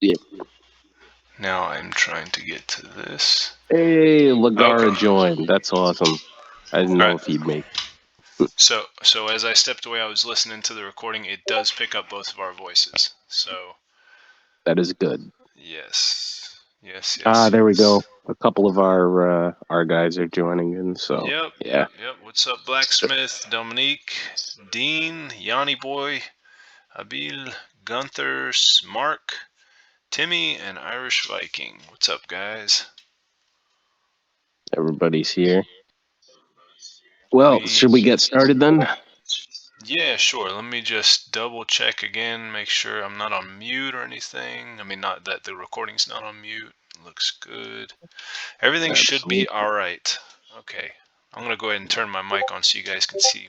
Yeah. Now I'm trying to get to this. Hey, Lagara Okay. joined. That's awesome. I didn't All know right. if he'd make. So as I stepped away, I was listening to the recording. It does pick up both of our voices. So That is good. yes, yes, Ah, yes, there we yes. go. A couple of our guys are joining in. So Yep, yeah. yep, yep. What's up, Blacksmith, Dominique, Dean, Yanni Boy, Abil, Gunther, Mark, Timmy, and Irish Viking? What's up, guys? Everybody's here. Well, We should we get started then? Yeah, sure. Let me just double check again, make sure I'm not on mute or anything. I mean, not that the recording's not on mute. Looks good. Everything should be Absolutely. all right. Okay. I'm gonna go ahead and turn my mic on so you guys can see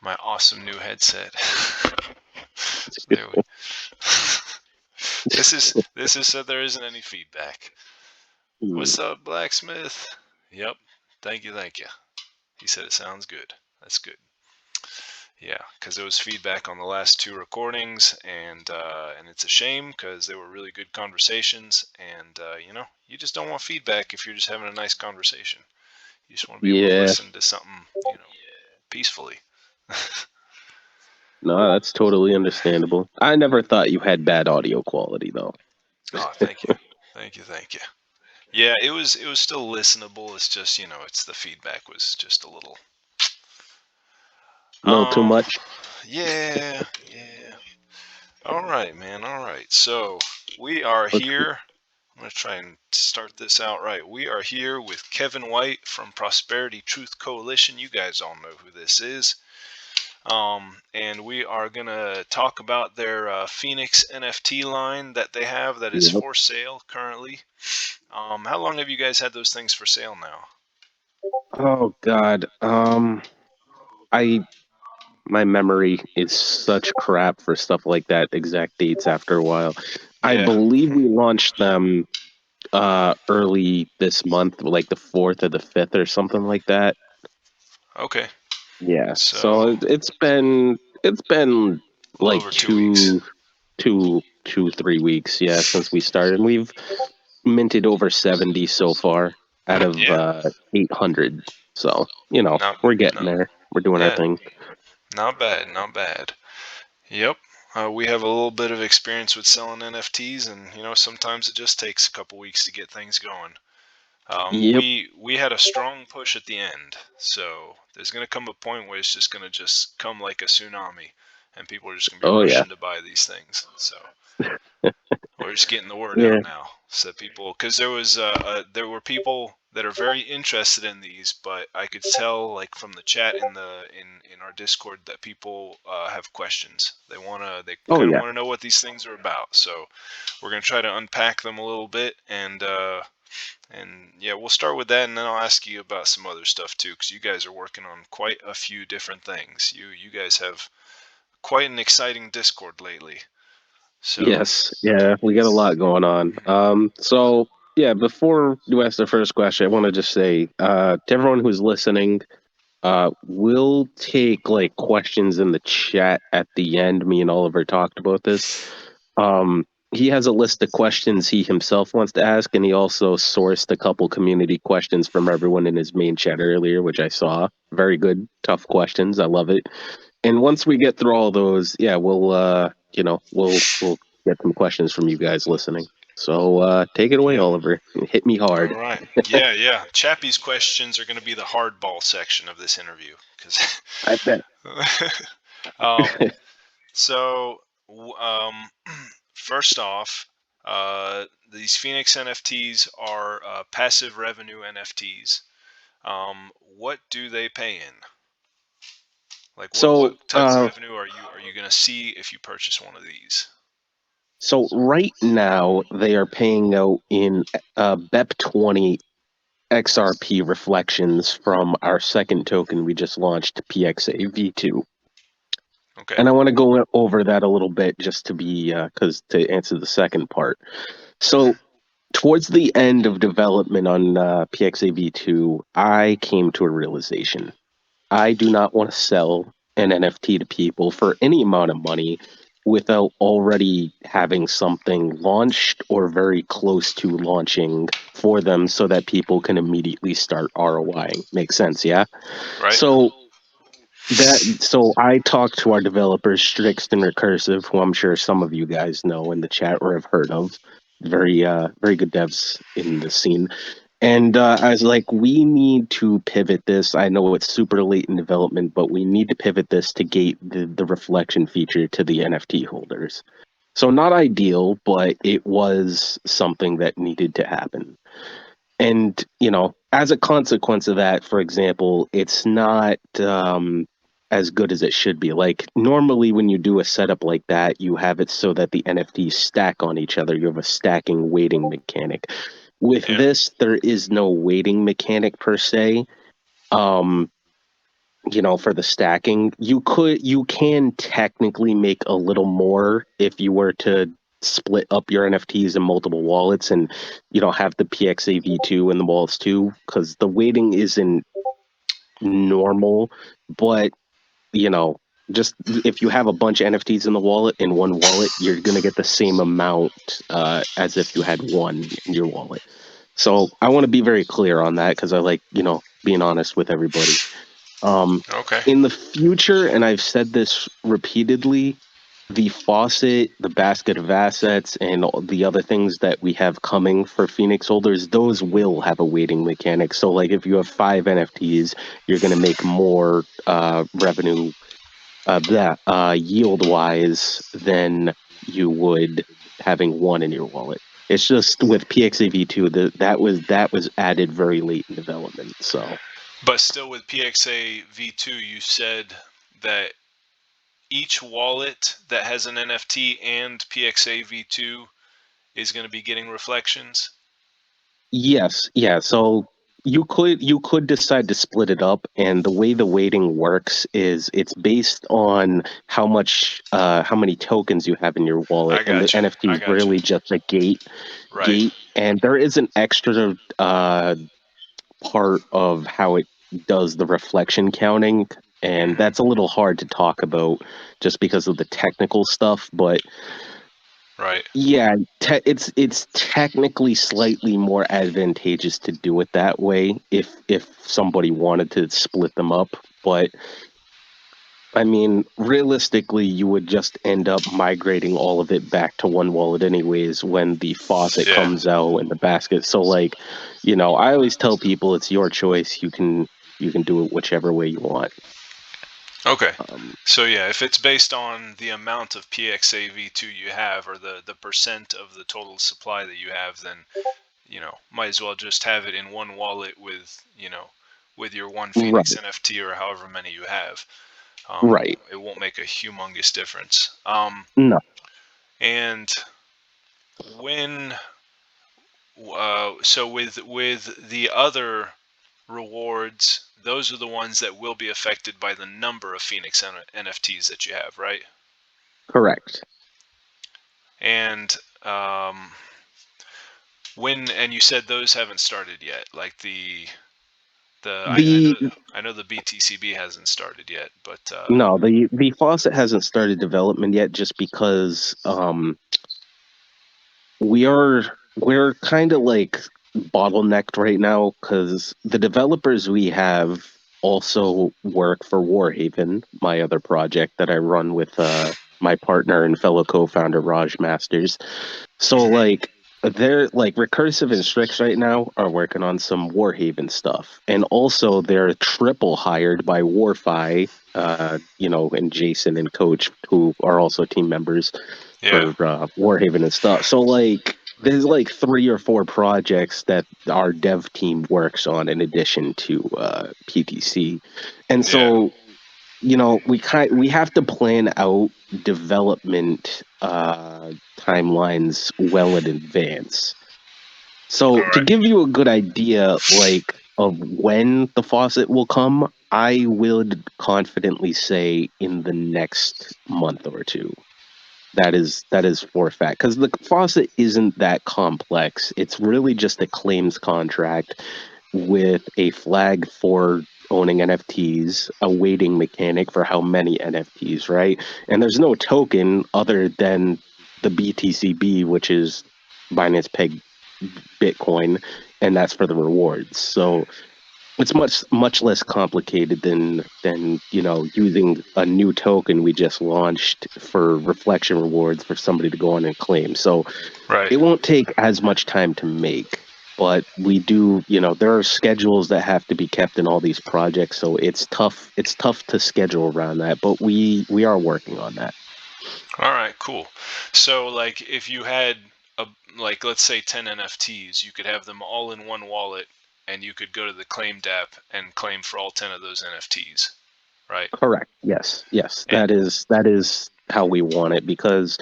my awesome new headset. There we. This is so there isn't any feedback. Hmm. What's up, Blacksmith? Yep. Thank you, thank you. He said it sounds good. That's good. Yeah, because there was feedback on the last two recordings, and it's a shame because they were really good conversations, and you just don't want feedback if you're just having a nice conversation. You just want to be able to Yeah. listen to something, peacefully. No, that's totally understandable. I never thought you had bad audio quality though. Oh, thank you, thank you, thank you. Yeah, it was still listenable. It's just it's the feedback was just a little. A little too Um, much. yeah, yeah. All right, man. All right. So we are Let's here. I'm going to try and start this out right. We are here with Kevin White from Prosperity Truth Coalition. You guys all know who this is. And we are going to talk about their Pheonix NFT line that they have that is Yep. for sale currently. How long have you guys had those things for sale now? Oh God. I my memory is such crap for stuff like that. Exact dates after a while. I Yeah. believe we launched them early this month, like the 4th or the 5th or something like that. Okay. Yeah. So So it's been a little like over 2 weeks. 3 weeks, yeah, since we started. And we've minted over 70 so far out of Yeah. 800. So, Not, we're getting not, there. We're doing our yeah. thing. Not bad. Not bad. Yep. We have a little bit of experience with selling NFTs, and sometimes it just takes a couple weeks to get things going. Yep. We had a strong push at the end, so there's gonna come a point where it's just gonna just come like a tsunami, and people are just gonna be Oh yeah. rushing to buy these things. So we're just getting the word Yeah. out now, so people, because there were people that are very interested in these, but I could tell like from the chat in our Discord that people have questions. They Oh kind of yeah. want to know what these things are about. So we're gonna try to unpack them a little bit, and yeah, we'll start with that, and then I'll ask you about some other stuff too, because you guys are working on quite a few different things. You guys have quite an exciting Discord lately. So Yes. Yeah, we got a lot going on. So yeah, before you ask the first question, I want to just say to everyone who's listening, we'll take like questions in the chat at the end. Me and Oliver talked about this. He has a list of questions he himself wants to ask, and he also sourced a couple community questions from everyone in his main chat earlier, which I saw. Very good, tough questions. I love it. And once we get through all those, yeah, we'll get some questions from you guys listening. So take it away, yep. Oliver. Hit me All hard. right. Yeah, yeah. Chappie's questions are going to be the hardball section of this interview, because I bet. um, so first off, these Phoenix NFTs are passive revenue NFTs. What do they pay in? Like what So type of revenue are you going to see if you purchase one of these? So right now they are paying out in BEP20 XRP reflections from our second token we just launched, PXA V2. Okay. And I want to go over that a little bit just to be because to answer the second part. So towards the end of development on PXA V2, I came to a realization. I do not want to sell an NFT to people for any amount of money without already having something launched or very close to launching for them so that people can immediately start ROIing. Makes sense, yeah? Right. So so I talked to our developers, Strix and Recursive, who I'm sure some of you guys know in the chat or have heard of. Very good devs in the scene. And I was like, we need to pivot this. I know it's super late in development, but we need to pivot this to gate the reflection feature to the NFT holders. So not ideal, but it was something that needed to happen. And, as a consequence of that, for example, it's not as good as it should be. Like, normally when you do a setup like that, you have it so that the NFTs stack on each other. You have a stacking weighting mechanic. With Yeah. this, there is no weighting mechanic per se. Um, for the stacking, you can technically make a little more if you were to split up your NFTs in multiple wallets and have the PXA V2 in the wallets too, because the weighting isn't normal, but you know just if you have a bunch of NFTs in the wallet in one wallet, you're gonna get the same amount as if you had one in your wallet. So I want to be very clear on that because I like being honest with everybody. um, Okay. in the future, and I've said this repeatedly, the faucet, the basket of assets, and all the other things that we have coming for Phoenix holders, those will have a weighting mechanic. So, like, if you have 5 NFTs, you're going to make more revenue that yield wise than you would having one in your wallet. It's just with PXAV2 that was added very late in development. So But still, with PXA V2, you said that each wallet that has an NFT and PXA V2 is going to be getting reflections. yes, yeah. So you could decide to split it up, and the way the weighting works is it's based on how many tokens you have in your wallet, I and the got you. NFT I is got you. really just a Right. gate, and there is an extra part of how it does the reflection counting, and Hmm. that's a little hard to talk about just because of the technical stuff. But Right. yeah, it's technically slightly more advantageous to do it that way if somebody wanted to split them up. But I mean, realistically, you would just end up migrating all of it back to one wallet anyways when the faucet Yeah. comes out and the basket. So like, I always tell people it's your choice. You can do it whichever way you want. Okay. Um, So yeah, if it's based on the amount of PXA V2 you have, or the percent of the total supply that you have, then might as well just have it in one wallet with your one Phoenix right, NFT or however many you have. right. It won't make a humongous difference. No, And when so with the other rewards, those are the ones that will be affected by the number of Phoenix NFTs that you have, right? correct. And and you said those haven't started yet, like I The know the BTCB hasn't started yet, but No, the faucet hasn't started development yet just because we're kind of like bottlenecked right now because the developers we have also work for Warhaven, my other project that I run with my partner and fellow co-founder Raj Masters. So mhm. like they're like Recursive and Strix right now are working on some Warhaven stuff. And also they're triple hired by Warfi, and Jason and Coach, who are also team members Yeah, for Warhaven and stuff. So like there's like 3 or 4 projects that our dev team works on in addition to PTC. And yeah, so we have to plan out development timelines well in advance. all So to right, give you a good idea, like of when the faucet will come, I would confidently say in the next month or two. That is for a fact because the faucet isn't that complex. It's really just a claims contract with a flag for owning NFTs, a weighting mechanic for how many NFTs, right? And there's no token other than the BTCB, which is Binance Peg Bitcoin, and that's for the rewards. So it's much less complicated than using a new token we just launched for reflection rewards for somebody to go on and claim. So Right. it won't take as much time to make, but we do, there are schedules that have to be kept in all these projects, so it's tough to schedule around that, but we are working on that. All right, cool. So, like, if you had a like, let's say 10 NFTs, you could have them all in one wallet, and you could go to the claim app and claim for all 10 of those NFTs, right? Correct. Yes, And that is how we want it, because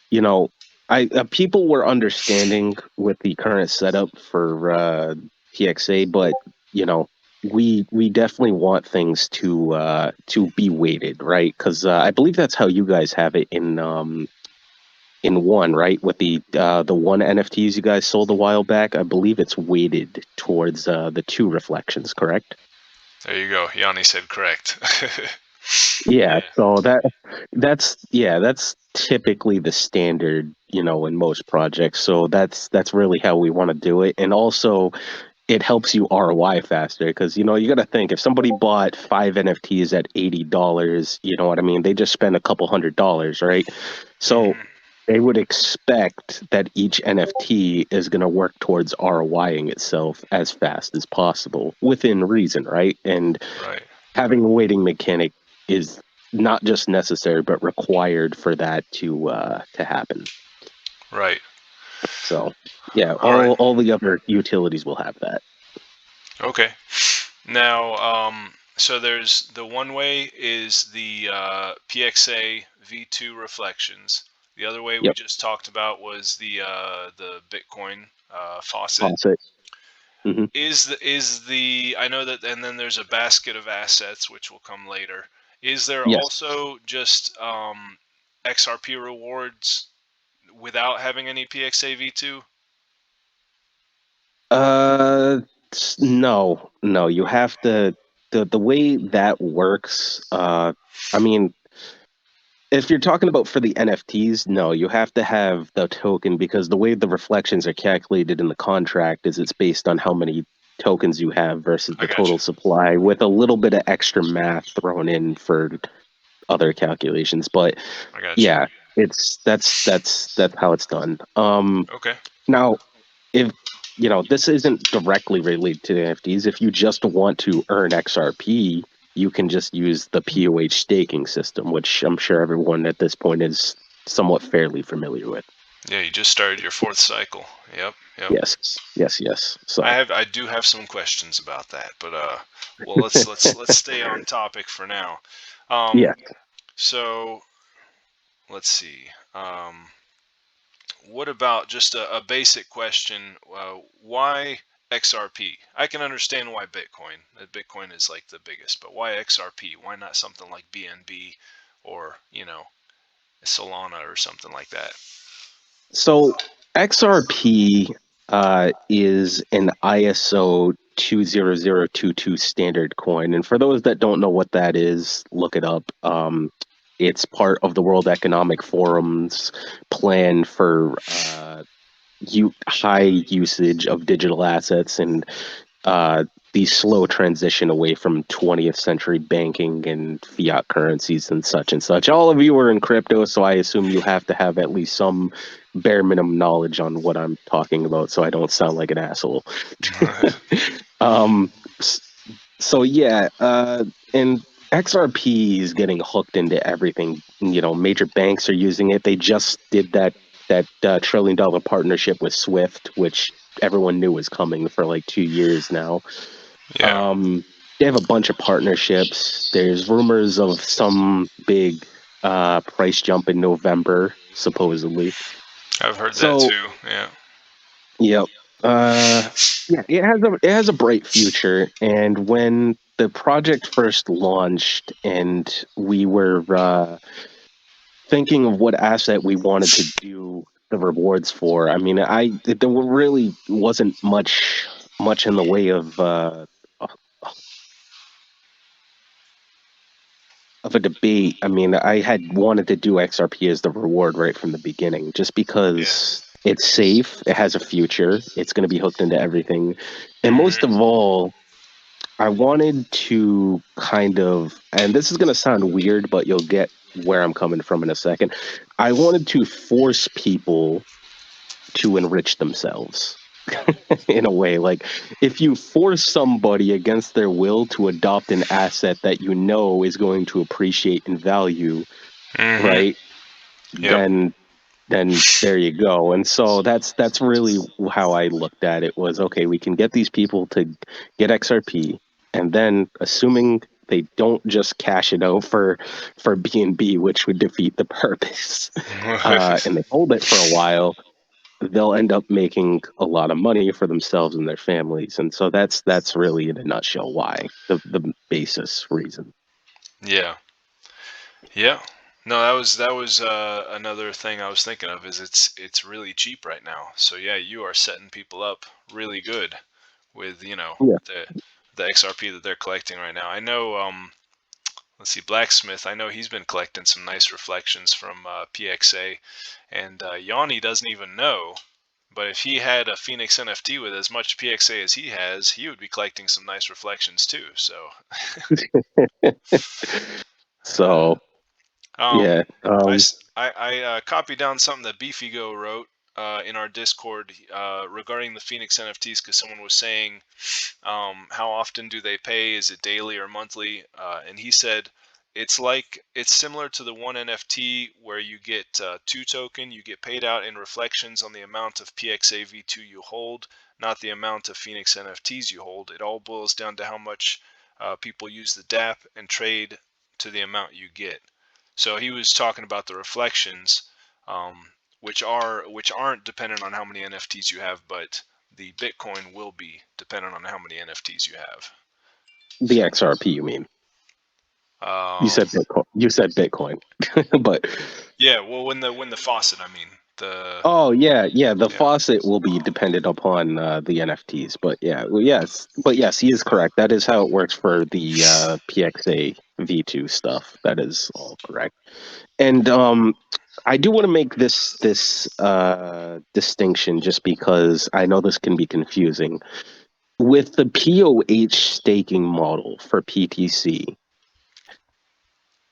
you know I people were understanding with the current setup for PXA, but you know we definitely want things to be weighted, right? Because I believe that's how you guys have it in one, right? With the one NFTs you guys sold a while back, I believe it's weighted towards the two reflections, correct? there you go. Yanni said correct. Yeah, Yeah. so that's typically the standard, in most projects. So that's really how we want to do it. And also it helps you ROI faster, because you got to think, if somebody bought 5 NFTs at $80, you know what I mean? They just spent a couple $100, right? So Hmm. they would expect that each NFT is going to work towards ROIing itself as fast as possible within reason, right? And Right. having a weighting mechanic is not just necessary but required for that to happen. Right. So yeah, All right. all the other utilities will have that. Okay. Now, so there's the one way is the PXA V2 reflections. The other way we Yep. just talked about was the Bitcoin faucet. Faucet. Hmm. Is the I know that, and then there's a basket of assets which will come later. Is there Yes. also just XRP rewards without having any PXA V2? uh no, you have to, the way that works, I mean, if you're talking about for the NFTs, no, you have to have the token, because the way the reflections are calculated in the contract is it's based on how many tokens you have versus I the got you. total supply, with a little bit of extra math thrown in for other calculations. But I got you. yeah, that's how it's done. Okay. Now, if this isn't directly related to NFTs, if you just want to earn XRP, you can just use the POH staking system, which I'm sure everyone at this point is somewhat fairly familiar with. Yeah, you just started your fourth cycle. Yep. Yep. Yes. I So have I do have some questions about that, but well, let's stay on topic for now. Um, yeah. so let's see. What about just a basic question? Why XRP? I can understand why Bitcoin. Bitcoin is like the biggest, but why XRP? Why not something like BNB or Solana or something like that? So XRP is an ISO 20022 standard coin. And for those that don't know what that is, look it up. It's part of the World Economic Forum's plan for high usage of digital assets, and uh, the slow transition away from 20th century banking and fiat currencies and such and such. All of you are in crypto, so I assume you have to have at least some bare minimum knowledge on what I'm talking about, so I don't sound like an asshole. um, so yeah, and XRP is getting hooked into everything. Major banks are using it. They just did that $1 trillion partnership with Swift, which everyone knew was coming for like 2 years now. Yeah, They have a bunch of partnerships. There's rumors of some big price jump in November, supposedly. I've heard that So, too. Yeah. yep. Uh, yeah, it has a bright future. And when the project first launched, and we were thinking of what asset we wanted to do the rewards for, I mean, there really wasn't much in the way of of a debate. I mean, I had wanted to do XRP as the reward right from the beginning, just Yeah. because it's safe, it has a future, it's going to be hooked into everything, and most of Hmm. all, I wanted to kind of, and this is going to sound weird, but you'll get where I'm coming from in a second. I wanted to force people to enrich themselves in a way. Like, if you force somebody against their will to adopt an asset that you know is going to appreciate in value, Hmm. right? Yep. Then there you go. And so that's really how I looked at it. Was okay, we can get these people to get XRP, and then assuming they don't just cash it out for BNB, which would defeat the purpose, and they hold it for a while, they'll end up making a lot of money for themselves and their families. And so that's really in a nutshell why, the basis reason. Yeah. Yeah. No, that was another thing I was thinking of is it's really cheap right now. So yeah, you are setting people up really good with, Yeah. the XRP that they're collecting right now. I know let's see, Blacksmith, I know he's been collecting some nice reflections from PXA, and Yanni doesn't even know, but if he had a Phoenix NFT with as much PXA as he has, he would be collecting some nice reflections too. So uh, So Um, yeah. I copied down something that Beefigo wrote in our Discord regarding the Phoenix NFTs because someone was saying how often do they pay? Is it daily or monthly? And he said it's similar to the one NFT where you get two token. You get paid out in reflections on the amount of PXA V2 you hold, not the amount of Phoenix NFTs you hold. It all boils down to how much people use the DApp and trade to the amount you get. So he was talking about the reflections, which aren't dependent on how many NFTs you have, but the Bitcoin will be dependent on how many NFTs you have. The So, XRP, you mean? You um, said Bitcoin. You said Bitcoin, but yeah. Well, when the faucet, I mean the oh yeah, yeah. The yeah. faucet will be dependent upon the NFTs, but yeah, well, yes, but yes, he is correct. That is how it works for the PXA V2 stuff. That is all correct. And I do want to make this distinction just because I know this can be confusing with the POH staking model for PTC.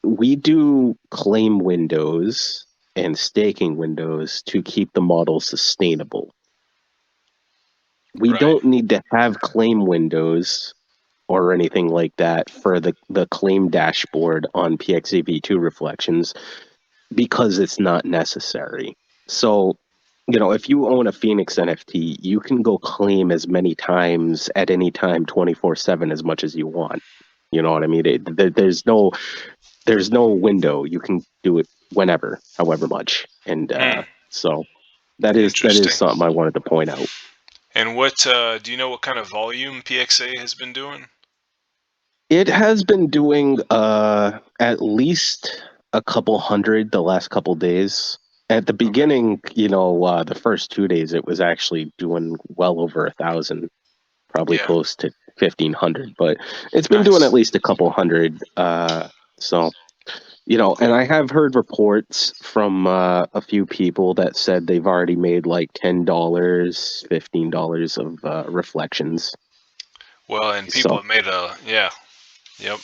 We do claim windows and staking windows to keep the model sustainable. We Right. don't need to have claim windows or anything like that for the claim dashboard on PXAV2 reflections because it's not necessary. So, if you own a Phoenix NFT, you can go claim as many times at any time 24/7 as much as you want. You know what I mean? There's no window. You can do it whenever, however much. And Hmm. so that is Interesting. something I wanted to point out. And what do you know? What kind of volume PXA has been doing? It has been doing at least a couple hundred the last couple days. At the Okay. beginning, the first 2 days, it was actually doing well over 1,000, probably Yeah. close to 1,500. But it's been doing at Nice. least a couple hundred. So and Cool. I have heard reports from a few people that said they've already made like $10, $15 of reflections. Well, and people So, have made a yeah. Yep.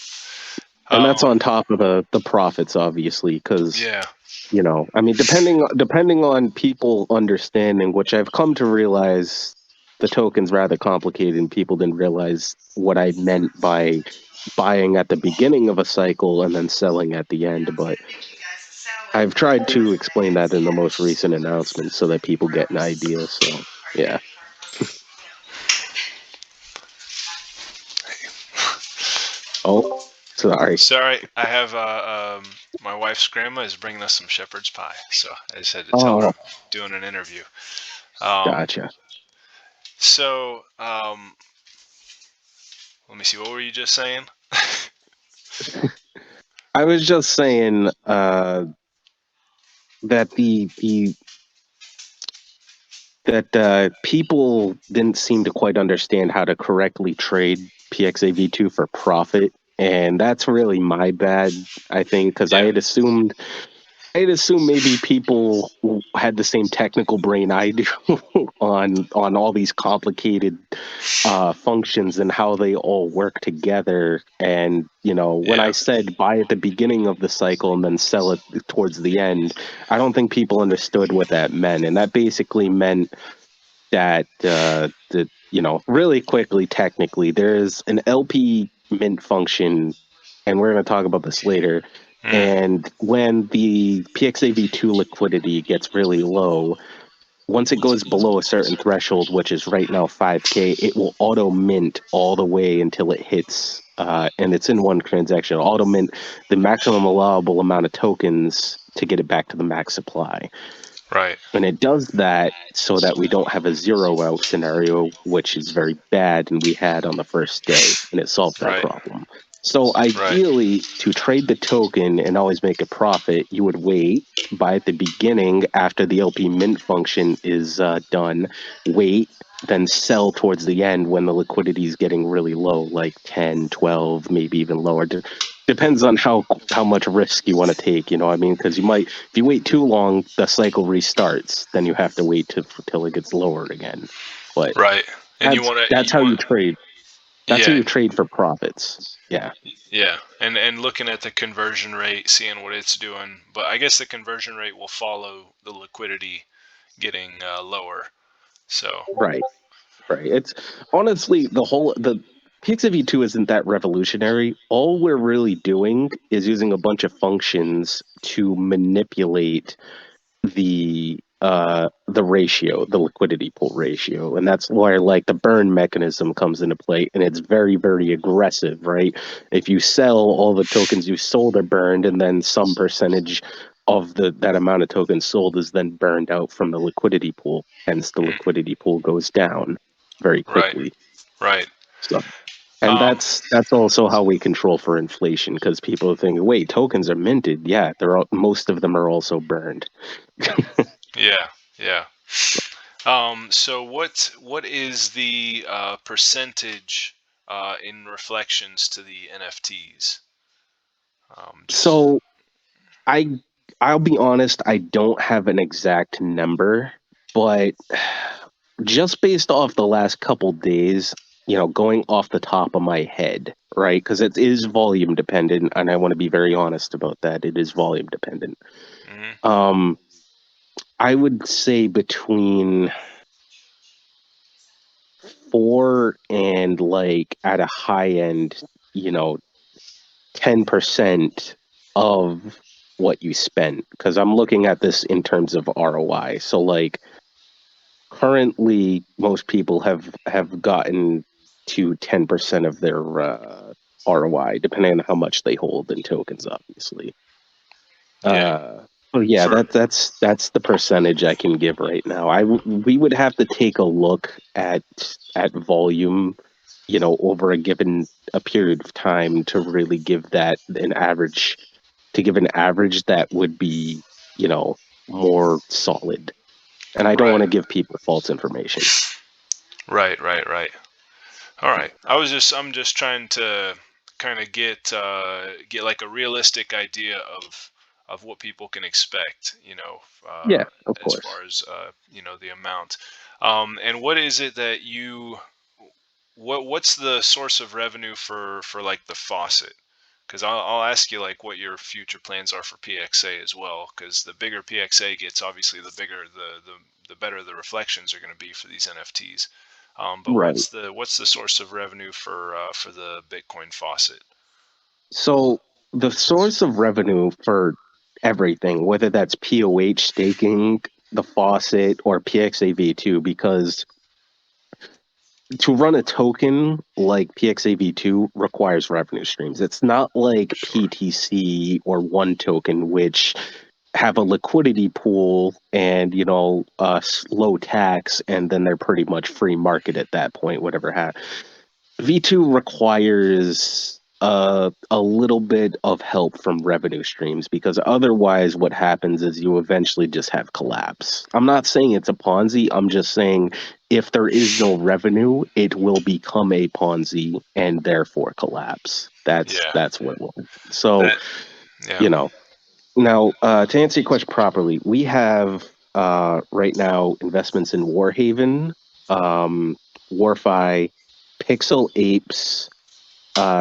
and that's Um. on top of the profits, obviously, because Yeah. I mean, depending on people understanding, which I've come to realize, the token's rather complicated, and people didn't realize what I meant by buying at the beginning of a cycle and then selling at the end. But I've tried to explain that in the most recent announcement so that people get an idea. So, yeah. Oh, sorry. Sorry, I have my wife's grandma is bringing us some shepherd's pie, so I just had to tell her Oh, I'm doing an interview. Um, gotcha. so let me see. What were you just saying? I was just saying that people didn't seem to quite understand how to correctly trade PXAV2 for profit. and that's really my bad, I think, because Yeah. I had assumed maybe people had the same technical brain I do on all these complicated functions and how they all work together. And when I Yeah. said buy at the beginning of the cycle and then sell it towards the end, I don't think people understood what that meant. And that basically meant that really quickly, technically, there's an LP mint function, and we're going to talk about this later. Mm. And when the PXAV2 liquidity gets really low, once it goes below a certain threshold, which is right now 5K, it will auto mint all the way until it hits, and it's in one transaction, auto mint the maximum allowable amount of tokens to get it back to the max supply. Right. And it does that so that we don't have a zero out scenario, which is very bad and we had on the first day, and it solved that Right. problem. So Right. ideally, to trade the token and always make a profit, you would wait, buy at the beginning after the LP mint function is done, wait, then sell towards the end when the liquidity is getting really low, like 10, 12, maybe even lower. Depends on how much risk you want to take, you know what I mean? Because if you wait too long, the cycle restarts. Then you have to wait till it gets lowered again. But Right. And you that's want to that's you how want you trade. That's how yeah. you trade for profits. Yeah. Yeah, and looking at the conversion rate, seeing what it's doing, but I guess the conversion rate will follow the liquidity getting lower. So Right. Right. It's honestly the PXV2 isn't that revolutionary. All we're really doing is using a bunch of functions to manipulate the ratio, the liquidity pool ratio, and that's where like the burn mechanism comes into play, and it's very, very aggressive, right? If you sell, all the tokens you sold are burned, and then some percentage of that amount of tokens sold is then burned out from the liquidity pool. Hence, the mm, liquidity pool goes down very right, quickly. right. So, and Um, that's also how we control for inflation, because people think, wait, tokens are minted. Yeah, most of them are also burned. yeah, yeah. So what is the percentage in reflections to the NFTs? Just So I I'll be honest, I don't have an exact number, but just based off the last couple days, going off the top of my head, right? Because it is volume dependent, and I want to be very honest about that. It is volume dependent. mhm, Um, I would say between 4 and like at a high end, you know, 10% of what you spent, because I'm looking at this in terms of ROI. So like currently most people have gotten to 10% of their ROI, depending on how much they hold in tokens, obviously. yeah, uh so yeah, for that's the percentage I can give right now. We would have to take a look at volume, over a period of time to really give that an average, to give an average that would be, more solid. And I don't want right, to give people false information. right, right, right. All right. I'm just trying to kind of get like a realistic idea of what people can expect, Yeah, of as course. far as the amount. And what is it that what's the source of revenue for like the faucet? Because I'll ask you like what your future plans are for PXA as well. Because the bigger PXA gets, obviously, the bigger the better the reflections are going to be for these NFTs. But Right. what's the source of revenue for the Bitcoin faucet? So the source of revenue for everything, whether that's POH staking, the faucet, or PXAV2, because to run a token like PXAV2 requires revenue streams. It's not like Sure. PTC or one token, which have a liquidity pool and low tax, and then they're pretty much free market at that point, whatever V2 requires a little bit of help from revenue streams, because otherwise what happens is you eventually just have collapse. I'm not saying it's a Ponzi. I'm just saying if there is no revenue, it will become a Ponzi and therefore collapse. That's Yeah. that's what will. So, That. Yeah. you know, now to answer your question properly, we have right now investments in Warhaven, Warfi, Pixel Apes,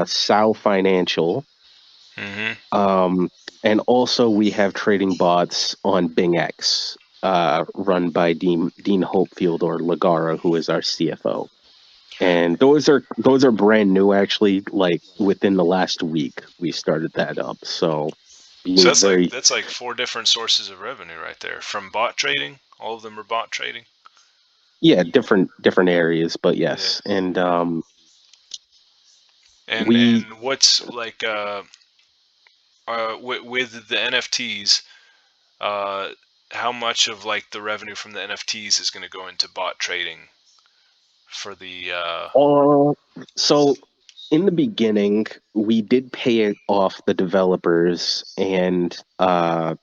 Sow Financial, Mhm. um, and also we have trading bots on BingX, run by Dean Hopefield or Lagara, who is our CFO. And those are brand new, actually. Like within the last week, we started that up. So So being that's like very, that's like four different sources of revenue right there from bot trading. All of them are bot trading. yeah, different areas, but Yeah. yes. And And we what's like with the NFTs, uh how much of like the revenue from the NFTs is going to go into bot trading for the all so in the beginning, we did pay it off the developers and our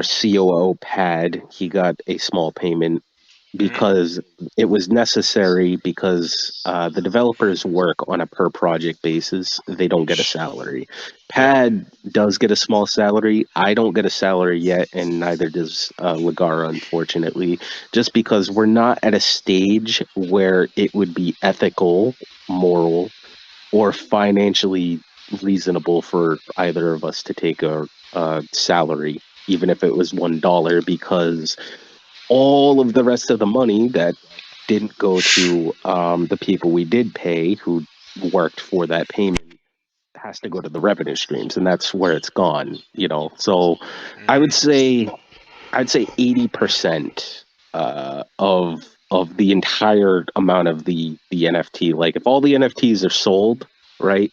COO Pad. He got a small payment mhm. because it was necessary, because the developers work on a per project basis. They don't get a Sh- salary. yeah. Pad does get a small salary. I don't get a salary yet, and neither does Lagara, unfortunately, just because we're not at a stage where it would be ethical, moral, or financially reasonable for either of us to take a salary, even if it was $1, because all of the rest of the money that didn't go to the people we did pay who worked for that payment has to go to the revenue streams, and that's where it's gone. So I would Mhm. say I'd say 80% of the entire amount of the NFT. Like if all the NFTs are sold, right,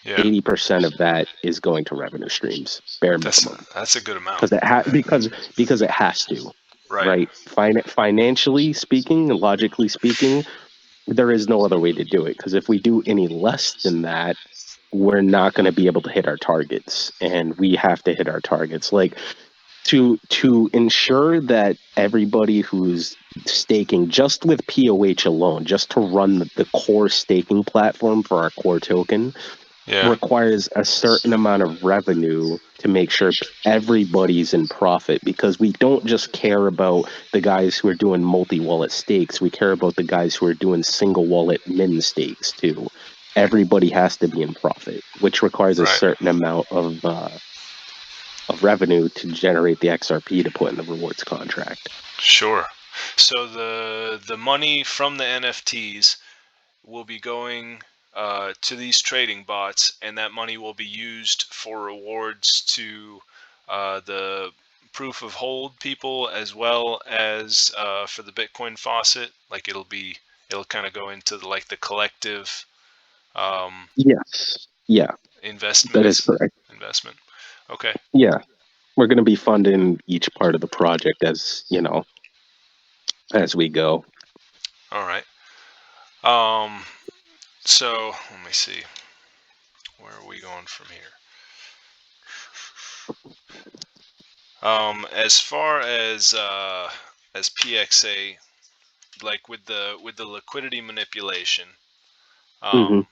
Yeah. 80% of that is going to revenue streams, bare That's minimum, that's a good amount. because because it has to, Right. right? Financially speaking, logically speaking, there is no other way to do it. Because if we do any less than that, we're not going to be able to hit our targets, and we have to hit our targets. Like to ensure that everybody who's staking just with POH alone, just to run the core staking platform for our core token, Yeah. requires a certain amount of revenue to make sure everybody's in profit, because we don't just care about the guys who are doing multi-wallet stakes. We care about the guys who are doing single wallet min stakes too. Everybody has to be in profit, which requires a Right. certain amount of revenue to generate the XRP to put in the rewards contract. Sure. So the money from the NFTs will be going to these trading bots, and that money will be used for rewards to the proof of hold people, as well as for the Bitcoin faucet. Like it'll kind of go into like the collective um, Yes. Yeah, that is investment correct. investment. Okay. Yeah. We're going to be funding each part of the project as we go. All right. Um. So let me see. Where are we going from here? As far as PXA, like with the liquidity manipulation, Hmm. um,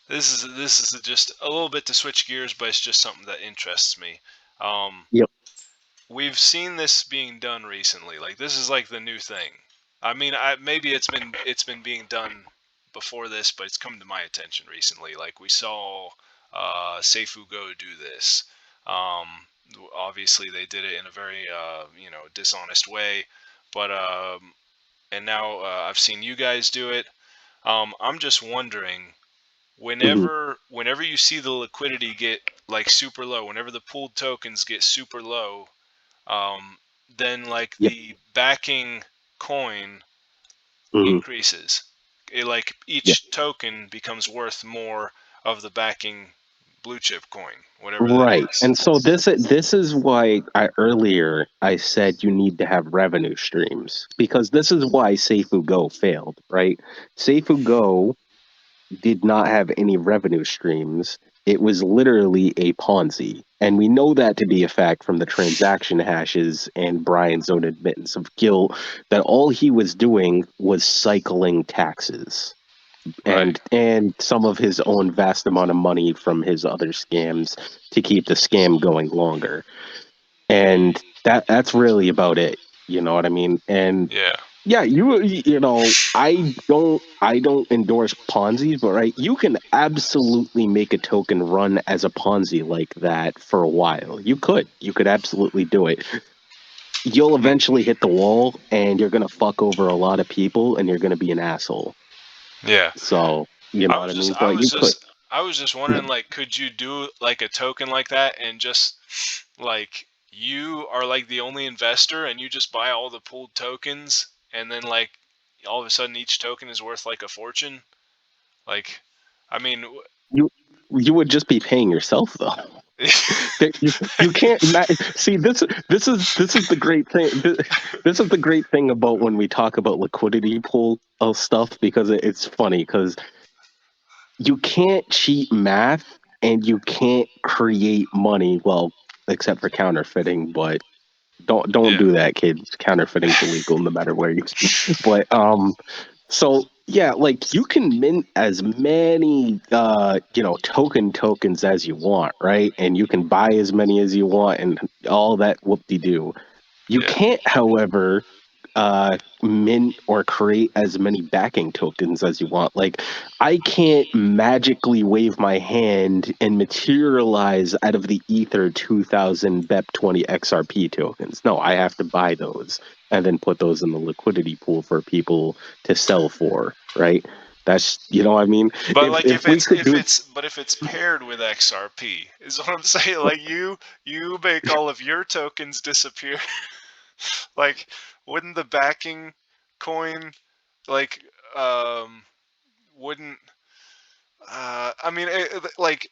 this is just a little bit to switch gears, but it's just something that interests me. Um, Yep. we've seen this being done recently. Like this is like the new thing. I mean, maybe it's been being done before this, but it's come to my attention recently. Like we saw Seifu Go do this. Um, Obviously, they did it in a very dishonest way, but and now I've seen you guys do it. I'm just wondering, Hmm. whenever you see the liquidity get like super low, whenever the pooled tokens get super low, um, then like Yep. the backing coin Hmm. increases. Like Yeah. each token becomes worth more of the backing blue chip coin, whatever that Right. is. And so this is why I said you need to have revenue streams, because this is why Seifu Go failed, right? Seifu Go did not have any revenue streams, it was literally a Ponzi. And we know that to be a fact from the transaction hashes and Brian's own admittance of guilt that all he was doing was cycling taxes Right. and some of his own vast amount of money from his other scams to keep the scam going longer. And that's really about it. You know what I mean? And Yeah. yeah, you know, I don't endorse Ponzi's, but right, you can absolutely make a token run as a Ponzi like that for a while. You could absolutely do it. You'll Mm, eventually hit the wall, and you're gonna fuck over a lot of people, and you're gonna be an asshole. yeah. So you know I what I was just mean. I But was you could. just I was just wondering, like, could you do like a token like that and just like you are like the only investor and you just buy all the pooled tokens and then like all of a sudden each token is worth like a fortune? Like, I mean, You you would just be paying yourself though. You can't see this is the great thing. This is the great thing about when we talk about liquidity pool of stuff because it's funny because you can't cheat math and you can't create money. Well, except for counterfeiting, but don't yeah. do that, kids. Counterfeiting's illegal no matter where you. But so yeah, like you can mint as many tokens as you want, right? And you can buy as many as you want and all that whoop de doo. You Yeah. can't, however, mint or create as many backing tokens as you want. Like, I can't magically wave my hand and materialize out of the ether 2000 BEP20 XRP tokens. No, I have to buy those and then put those in the liquidity pool for people to sell for, right? That's, you know what I mean? But like If we could do if it's paired with XRP is what I'm saying. Like you make all of your tokens disappear. Like, wouldn't the backing coin like wouldn't I mean like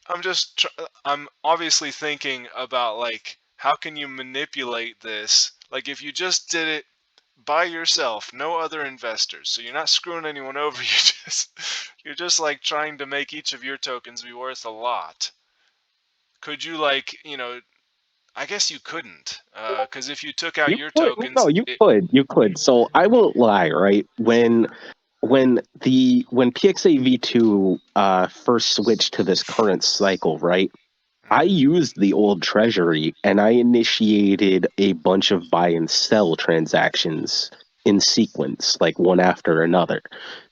I'm obviously thinking about like how can you manipulate this? Like if you just did it by yourself, no other investors. So you're not screwing anyone over. You're just like trying to make each of your tokens be worth a lot. Could you like, I guess you couldn't cuz if you took out you your could tokens, no, you could. So I won't lie, right? When PXAV2 first switched to this current cycle, right? I Mhm. used the old treasury and I initiated a bunch of buy and sell transactions in sequence, like one after another.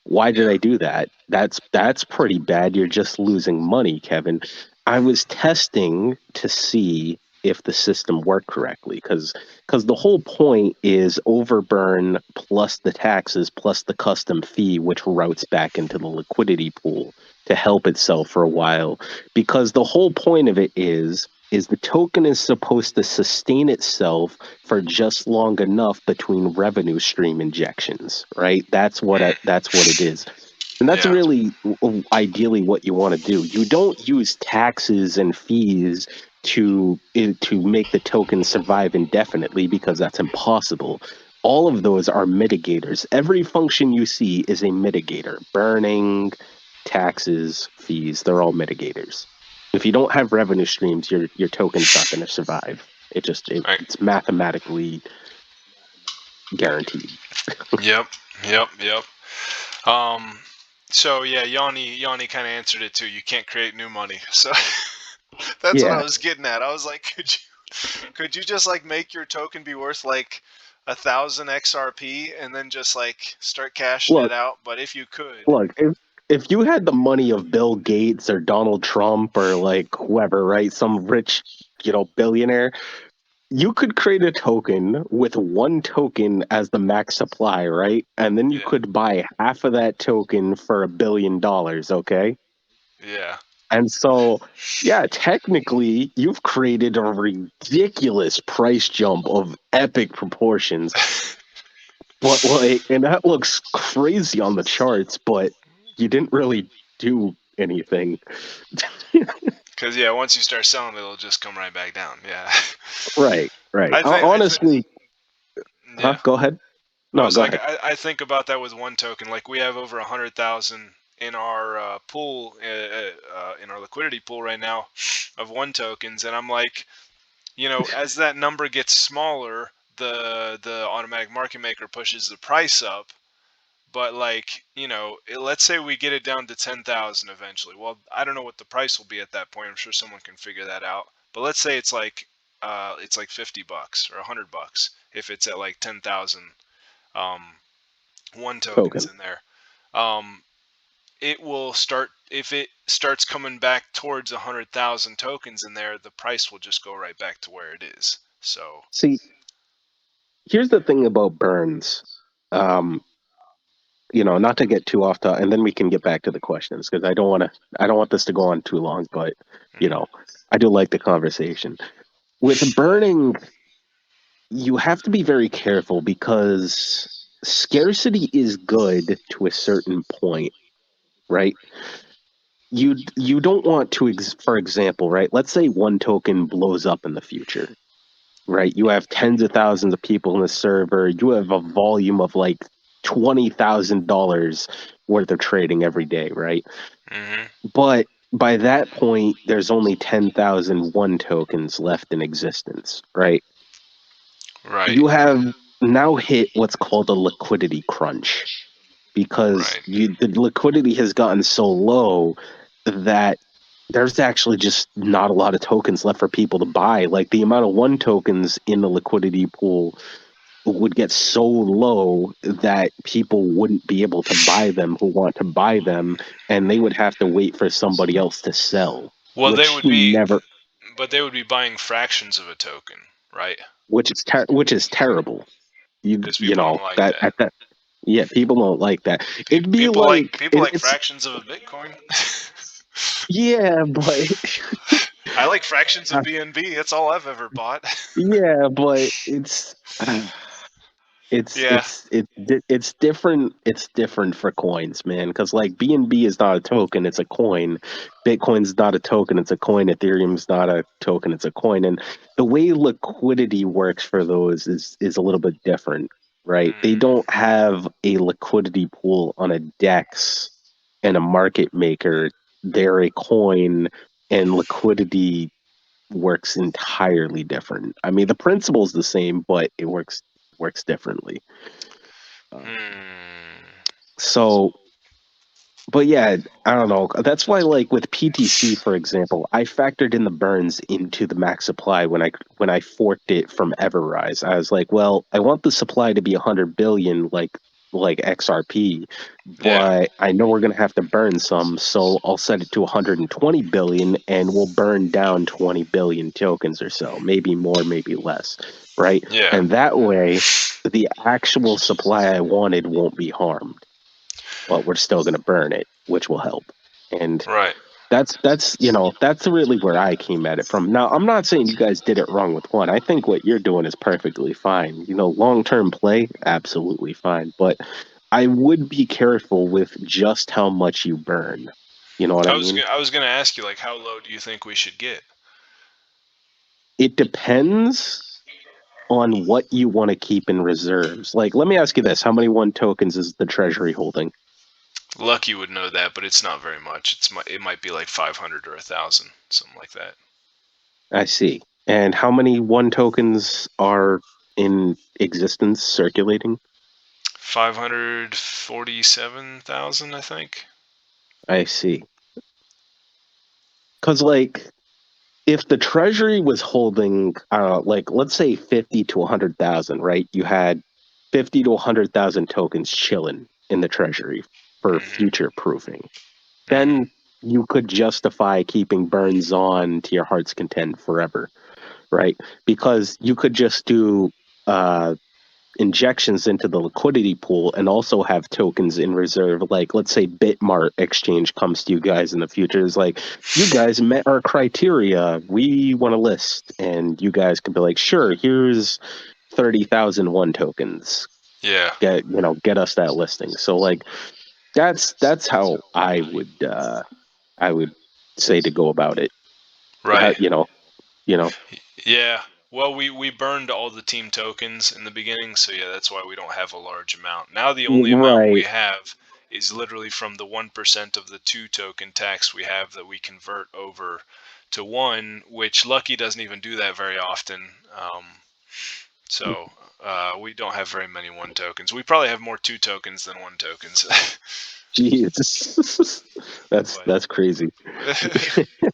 Why did Yeah. I do that? That's pretty bad. You're just losing money, Kevin. I was testing to see if the system worked correctly because the whole point is overburn plus the taxes plus the custom fee which routes back into the liquidity pool to help itself for a while because the whole point of it is the token is supposed to sustain itself for just long enough between revenue stream injections, right? That's what it is. And that's Yeah. really ideally what you want to do. You don't use taxes and fees to make the token survive indefinitely because that's impossible. All of those are mitigators. Every function you see is a mitigator. Burning, taxes, fees, they're all mitigators. If you don't have revenue streams, your token's not going to survive. Right. It's mathematically guaranteed. Yep. Yep. Yep. Um so yeah, Yanni kind of answered it too. You can't create new money. So that's what I Yeah. was getting at. I was like, could you just like make your token be worth like 1,000 XRP and then just like start cashing it Look, out? But if you could, look, if you had the money of Bill Gates or Donald Trump or like whoever, right, some rich, billionaire, you could create a token with one token as the max supply, right? And then you yeah, could buy half of that token for $1 billion, okay? yeah, And so, yeah, technically, you've created a ridiculous price jump of epic proportions. But like, and that looks crazy on the charts, but you didn't really do anything. because yeah, once you start selling it, it'll just come right back down. Yeah, Right, right. I think, Honestly, huh? yeah. Go ahead. I No, was go like, ahead. I think about that with one token. Like we have over 100,000 in our pool, in our liquidity pool right now of 1 tokens, and I'm like, as that number gets smaller, the automatic market maker pushes the price up. But like, let's say we get it down to 10,000 eventually. Well, I don't know what the price will be at that point. I'm sure someone can figure that out. But let's say it's like $50 or $100 if it's at like 10,000 um, 1 tokens Token. in there. Um, it will start if it starts coming back towards 100,000 tokens in there. The price will just go right back to where it is. So See, here's the thing about burns. Um, not to get too off the, and then we can get back to the questions because I don't want this to go on too long, but you mhm. know, I do like the conversation. With burning, you have to be very careful because scarcity is good to a certain point, right? You don't want to, for example, right? Let's say one token blows up in the future, right? You have tens of thousands of people in the server. You have a volume of like $20,000 worth of trading every day, right? Mhm. But by that point, there's only 10,001 tokens left in existence, right? Right. You have now hit what's called a liquidity crunch because Right. the liquidity has gotten so low that there's actually just not a lot of tokens left for people to buy. Like the amount of one tokens in the liquidity pool would get so low that people wouldn't be able to buy them who want to buy them, and they would have to wait for somebody else to sell, Well, they which would you be, never, but they would be buying fractions of a token, right? which is terrible. Because You people don't know like that that. at that yeah, people don't like that. It'd be like People like it's fractions of a Bitcoin. yeah, but I like fractions of BNB. That's all I've ever bought. yeah, but Yeah. it's different. It's different for coins, man. Because like BNB is not a token; it's a coin. Bitcoin's not a token; it's a coin. Ethereum's not a token; it's a coin. And the way liquidity works for those is a little bit different, right? They Mhm. don't have a liquidity pool on a DEX and a market maker. They're a coin, and liquidity works entirely different. I mean, the principle's the same, but it works differently. Um, Hmm. so, but yeah, I don't know. That's why, like with PTC, for example, I factored in the burns into the max supply when I forked it from Everrise. I was like, well, I want the supply to be 100 billion, like XRP, Yeah. but I know we're gonna have to burn some, so I'll set it to 120 billion, and we'll burn down 20 billion tokens or so, maybe more, maybe less, right? Yeah. And that way, the actual supply I wanted won't be harmed, but we're still going to burn it, which will help. And Right. that's really where I came at it from. Now, I'm not saying you guys did it wrong with one. I think what you're doing is perfectly fine. Long term play, absolutely fine. But I would be careful with just how much you burn. You know what I mean? I was gonna ask you like, how low do you think we should get? It depends on what you want to keep in reserves. Like, let me ask you this: how many one tokens is the treasury holding? Lucky would know that, but it's not very much. It might be like 500 or 1,000, something like that. I see. And how many one tokens are in existence circulating? 547,000, I think. I see. Because, like, if the treasury was holding, like, let's say 50 to 100,000, right? You had 50 to 100,000 tokens chilling in the treasury for Mhm. future proofing. Mhm. Then you could justify keeping burns on to your heart's content forever, right? Because you could just do uh, injections into the liquidity pool and also have tokens in reserve. Like, let's say Bitmart Exchange comes to you guys in the future, is like, you guys met our criteria, we want to list, and you guys can be like, sure, here's 30,001 tokens, Yeah. get us that listing. So like that's how I would say to go about it. How, Right. you know Yeah. Well, we burned all the team tokens in the beginning, so yeah, that's why we don't have a large amount. Now the only amount we right. have is literally from the 1% of the 2 token tax we have that we convert over to 1, which Lucky doesn't even do that very often. So we don't have very many 1 tokens. We probably have more 2 tokens than 1 tokens. Jeez, But that's crazy.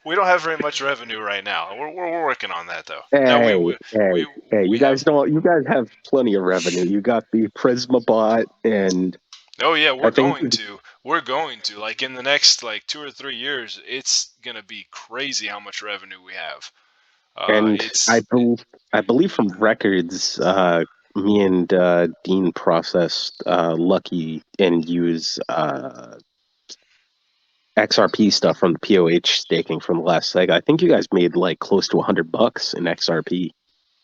we don't have very much revenue right now. We're working on that though. No, Hey, we hey, we hey! we have. You guys have plenty of revenue. You got the Prisma bot, and Oh yeah, I think, we're going to like in the next like 2 or 3 years, it's gonna be crazy how much revenue we have. and It's I believe from records, me and Dean processed Lucky and use XRP stuff from the POH staking from the last leg. I think you guys made like close to $100 in XRP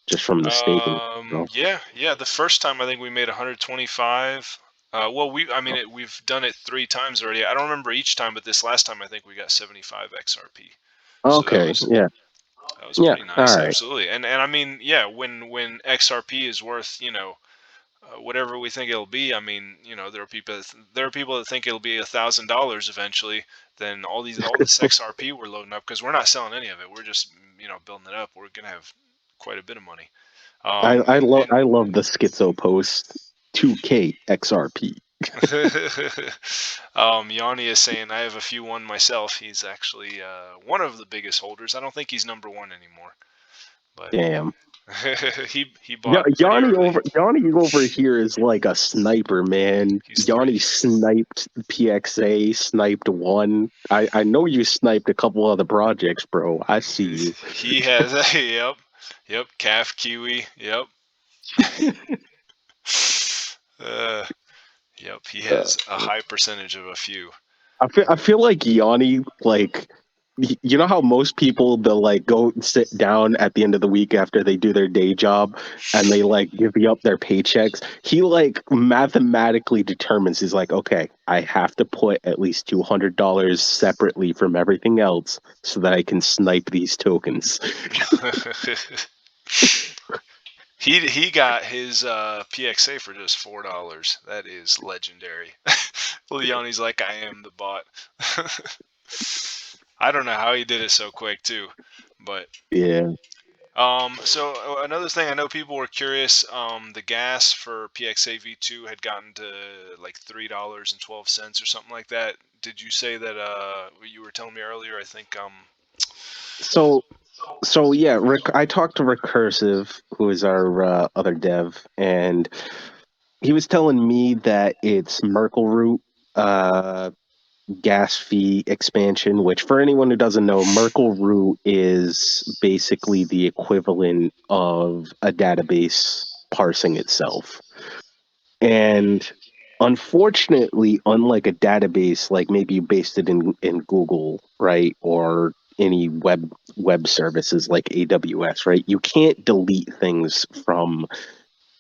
just from the staking. So, yeah. The first time I think we made 125. Well, we've done it 3 times already. I don't remember each time, but this last time I think we got 75 XRP. So okay, yeah, that was yeah, pretty all nice, right. absolutely. And I mean, yeah, when XRP is worth, whatever we think it'll be. I mean, there are people that think it'll be $1,000 eventually. Then all this XRP we're loading up because we're not selling any of it. We're just building it up. We're gonna have quite a bit of money. I love the schizo post 2K XRP. Yanni is saying I have a few one myself. He's actually one of the biggest holders. I don't think he's number one anymore, but Damn. he bought pretty Yanni early. over here is like a sniper, man. He's Yanni three. sniped PXA, sniped one. I know you sniped a couple other projects, bro. I see you. He has yep, calf kiwi, yep. Uh, yep, he Uh, has a high percentage of a few. I feel like Yanni, like, you know how most people they'll like go sit down at the end of the week after they do their day job and they like divvy up their paychecks. He like mathematically determines, he's like, okay, I have to put at least $200 separately from everything else so that I can snipe these tokens. He got his PXA for just $4. That is legendary. Leone's like, I am the bot. I don't know how he did it so quick too, but Yeah. so another thing I know people were curious. The gas for PXA V2 had gotten to like $3.12 or something like that. Did you say that? You were telling me earlier. I think. So yeah, I talked to Recursive, who is our other dev, and he was telling me that it's Merkle Root gas fee expansion, which for anyone who doesn't know, Merkle Root is basically the equivalent of a database parsing itself. And unfortunately, unlike a database, like maybe you based it in Google, right? Or any web services like AWS, right? You can't delete things from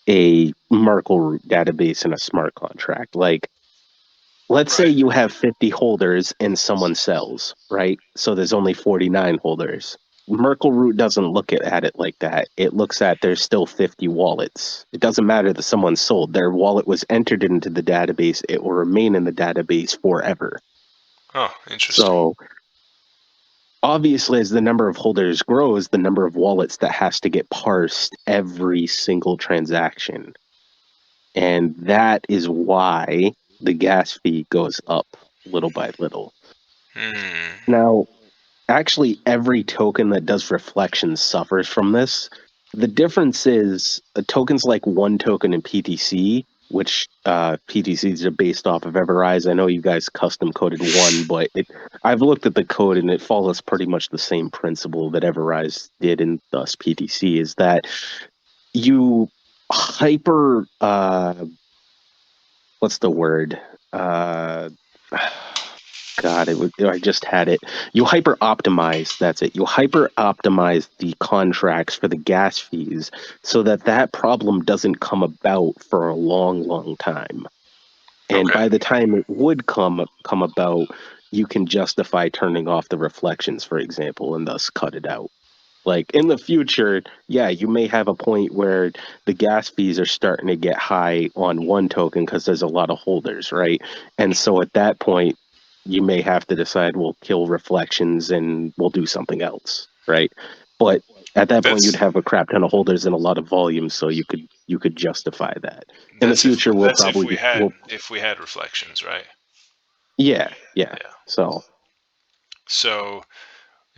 a Merkle Root database in a smart contract. Like, let's say Right. you have 50 holders and someone sells, right? So there's only 49 holders. Merkle Root doesn't look at it like that. It looks at there's still 50 wallets. It doesn't matter that someone sold. Their wallet was entered into the database. It will remain in the database forever. Oh, interesting. So obviously, as the number of holders grows, the number of wallets that has to get parsed every single transaction. And that is why the gas fee goes up little by little. Hmm. Now, actually, every token that does reflections suffers from this. The difference is tokens like one token in PTC, which PTCs are based off of Everrise. I know you guys custom coded one, but I've looked at the code and it follows pretty much the same principle that Everrise did, and thus PTC is that you hyper what's the word? Uh, God, I just had it. You hyper optimize. That's it. You hyper optimize the contracts for the gas fees so that that problem doesn't come about for a long, long time. And Okay. by the time it would come about, you can justify turning off the reflections, for example, and thus cut it out. Like in the future, yeah, you may have a point where the gas fees are starting to get high on one token because there's a lot of holders, right? And so at that point, you may have to decide we'll kill reflections and we'll do something else, right? But at that point, you'd That's have a crap ton of holders and a lot of volume, so you could justify that. In the that's future, we'll if probably we'll we had reflections, right? yeah. Yeah. So So,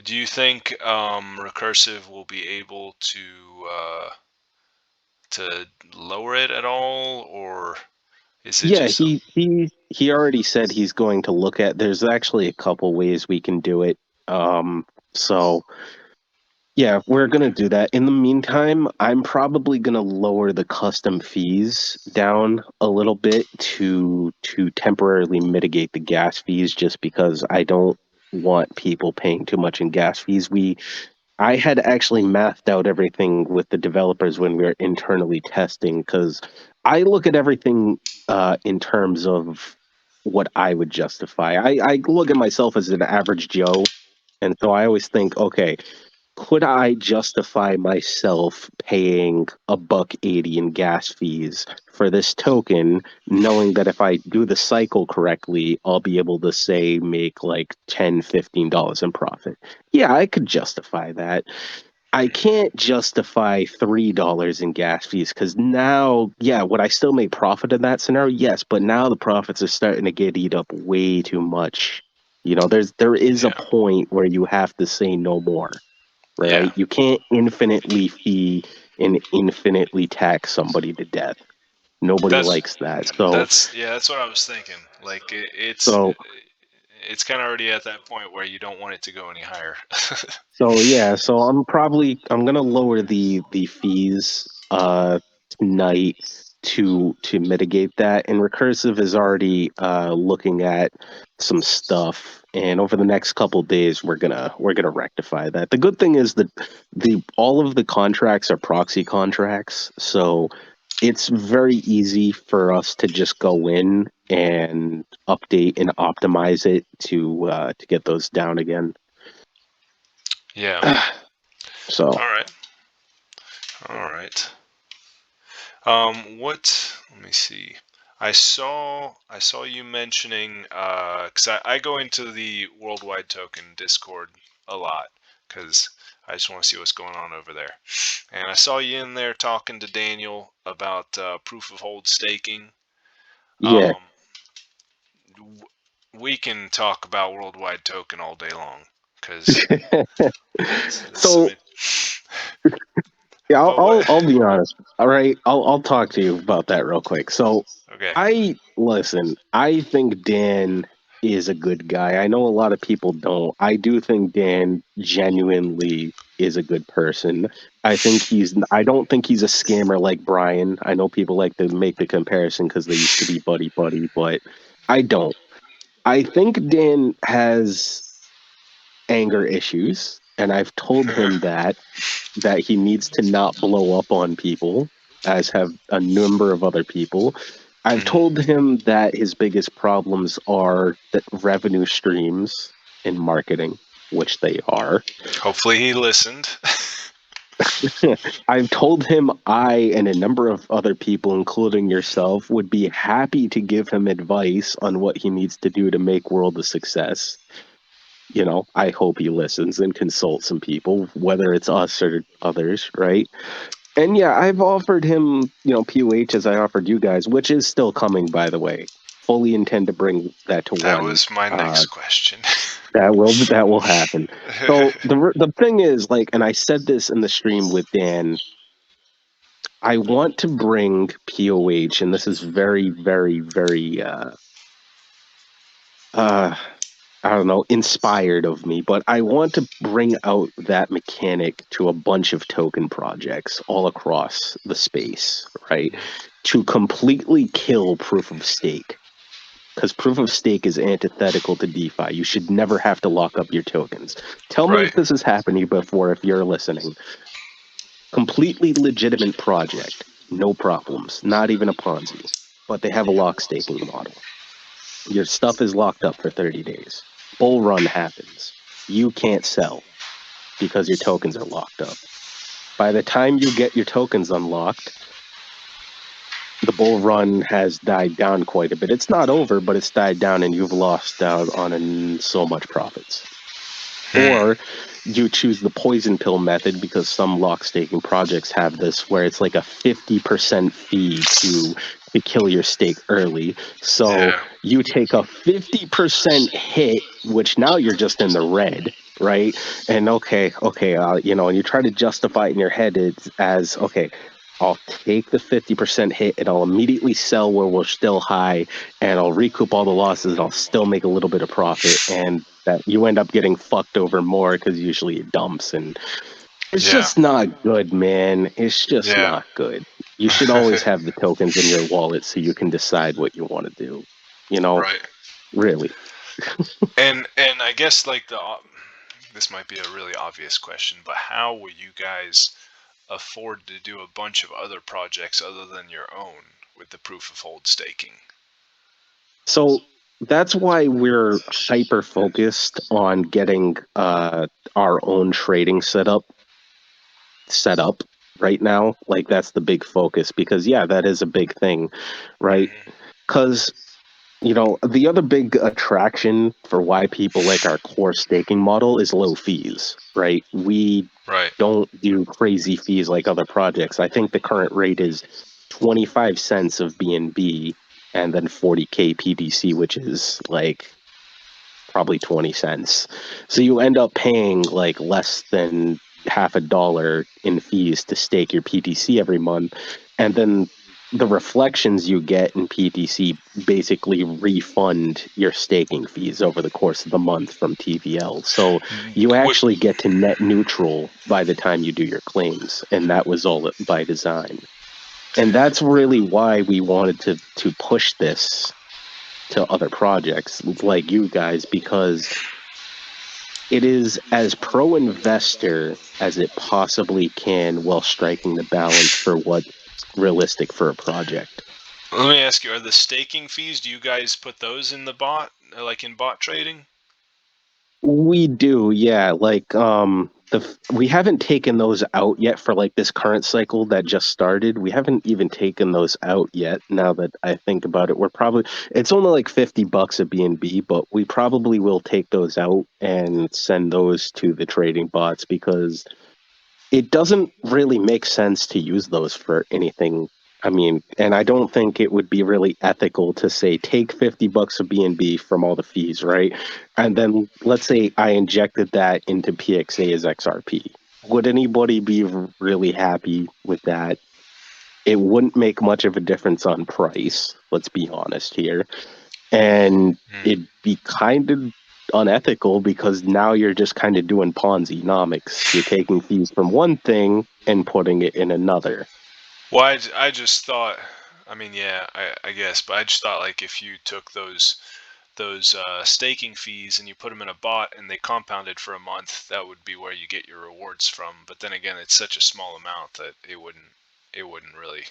do you think recursive will be able to lower it at all, or is it yeah, just some? he already said he's going to look at. There's actually a couple ways we can do it. So yeah, we're gonna do that. In the meantime, I'm probably gonna lower the custom fees down a little bit to temporarily mitigate the gas fees, just because I don't want people paying too much in gas fees. I had actually mathed out everything with the developers when we were internally testing, because I look at everything in terms of what I would justify. I look at myself as an average Joe, and so I always think, okay, could I justify myself paying $1.80 in gas fees for this token, knowing that if I do the cycle correctly, I'll be able to say make like $10, $15 in profit. Yeah, I could justify that. I can't justify $3 in gas fees because now, yeah, would I still make profit in that scenario? Yes, but now the profits are starting to get eat up way too much. There is a Yeah, point where you have to say no more, yeah. right? You can't infinitely fee and infinitely tax somebody to death. Nobody That's likes that. So that's what I was thinking. Like so it's kind of already at that point where you don't want it to go any higher. So yeah, so I'm gonna lower the fees tonight to mitigate that. And Recursive is already looking at some stuff, and over the next couple days we're gonna rectify that. The good thing is that the all of the contracts are proxy contracts, so it's very easy for us to just go in and update and optimize it to get those down again. Yeah. So All right. All right. What? Let me see. I saw you mentioning because I go into the Worldwide Token Discord a lot because I just want to see what's going on over there. And I saw you in there talking to Daniel about proof of hold staking. yeah. W- we can talk about Worldwide Token all day long because some. So yeah, I'll, But what? I'll be honest. All right, I'll talk to you about that real quick. So Okay. I listen. I think Dan is a good guy. I know a lot of people don't. I do think Dan genuinely is a good person. I think he's. I don't think he's a scammer like Brian. I know people like to make the comparison because they used to be buddy buddy, but I don't. I think Dan has anger issues, and I've told him that he needs to not blow up on people, as have a number of other people. I've Mhm. told him that his biggest problems are the revenue streams in marketing, which they are. Hopefully he listened. I've told him I and a number of other people, including yourself, would be happy to give him advice on what he needs to do to make World a success. I hope he listens and consults some people, whether it's us or others, right? And yeah, I've offered him, POH as I offered you guys, which is still coming, by the way. Fully intend to bring that to That one. was my next question. That will happen. So the thing is, like, and I said this in the stream with Dan, I want to bring POH, and this is very, very, very uh I don't know, inspired of me, but I want to bring out that mechanic to a bunch of token projects all across the space, right? To completely kill proof of stake. Because proof of stake is antithetical to DeFi. You should never have to lock up your tokens. Tell me Right. if this has happened to you before, if you're listening. Completely legitimate project, no problems, not even a Ponzi, but they have a lock staking model. Your stuff is locked up for 30 days. Bull run happens. You can't sell. because your tokens are locked up. By the time you get your tokens unlocked, the bull run has died down quite a bit. It's not over, but it's died down, and you've lost out on so much profits. Or you choose the poison pill method, because some lock staking projects have this, where it's like a 50% fee to kill your stake early. So you take a 50% hit, which now you're just in the red, right? And okay, you know, and you try to justify it in your head as okay, I'll take the 50% hit and I'll immediately sell where we're still high, and I'll recoup all the losses and I'll still make a little bit of profit. And that you end up getting fucked over more because usually it dumps, and it's just not good, man. It's just not good. You should always have the tokens in your wallet so you can decide what you want to do. You know, Right. really. And I guess like this might be a really obvious question, but how will you guys afford to do a bunch of other projects other than your own with the proof of hold staking? So that's why we're hyper focused on getting our own trading set up right now. Like, that's the big focus, because yeah, that is a big thing, right? Because you know, the other big attraction for why people like our core staking model is low fees, right? We Right. don't do crazy fees like other projects. I think the current rate is 25 cents of BNB and then 40K PTC, which is like probably 20 cents. So you end up paying like less than half a dollar in fees to stake your PTC every month. And then the reflections you get in PTC basically refund your staking fees over the course of the month from TVL. So you actually get to net neutral by the time you do your claims. And that was all by design. And that's really why we wanted to push this to other projects like you guys, because it is as pro-investor as it possibly can, while striking the balance for what's realistic for a project. Let me ask you, are the staking fees, do you guys put those in the bot, like in bot trading? We do, yeah. Like, we haven't taken those out yet for like this current cycle that just started. We haven't even taken those out yet. Now that I think about it, it's only like $50 a BNB, but we probably will take those out and send those to the trading bots, because it doesn't really make sense to use those for anything. I mean, and I don't think it would be really ethical to say, take $50 of BNB from all the fees, right? And then let's say I injected that into PXA as XRP. Would anybody be really happy with that? It wouldn't make much of a difference on price, let's be honest here. And it'd be kind of unethical, because now you're just kind of doing Ponzi-nomics. You're taking fees from one thing and putting it in another. Well, I just thought, I mean, yeah, I guess, but I just thought like if you took those staking fees and you put them in a bot and they compounded for a month, that would be where you get your rewards from. But then again, it's such a small amount that it wouldn't really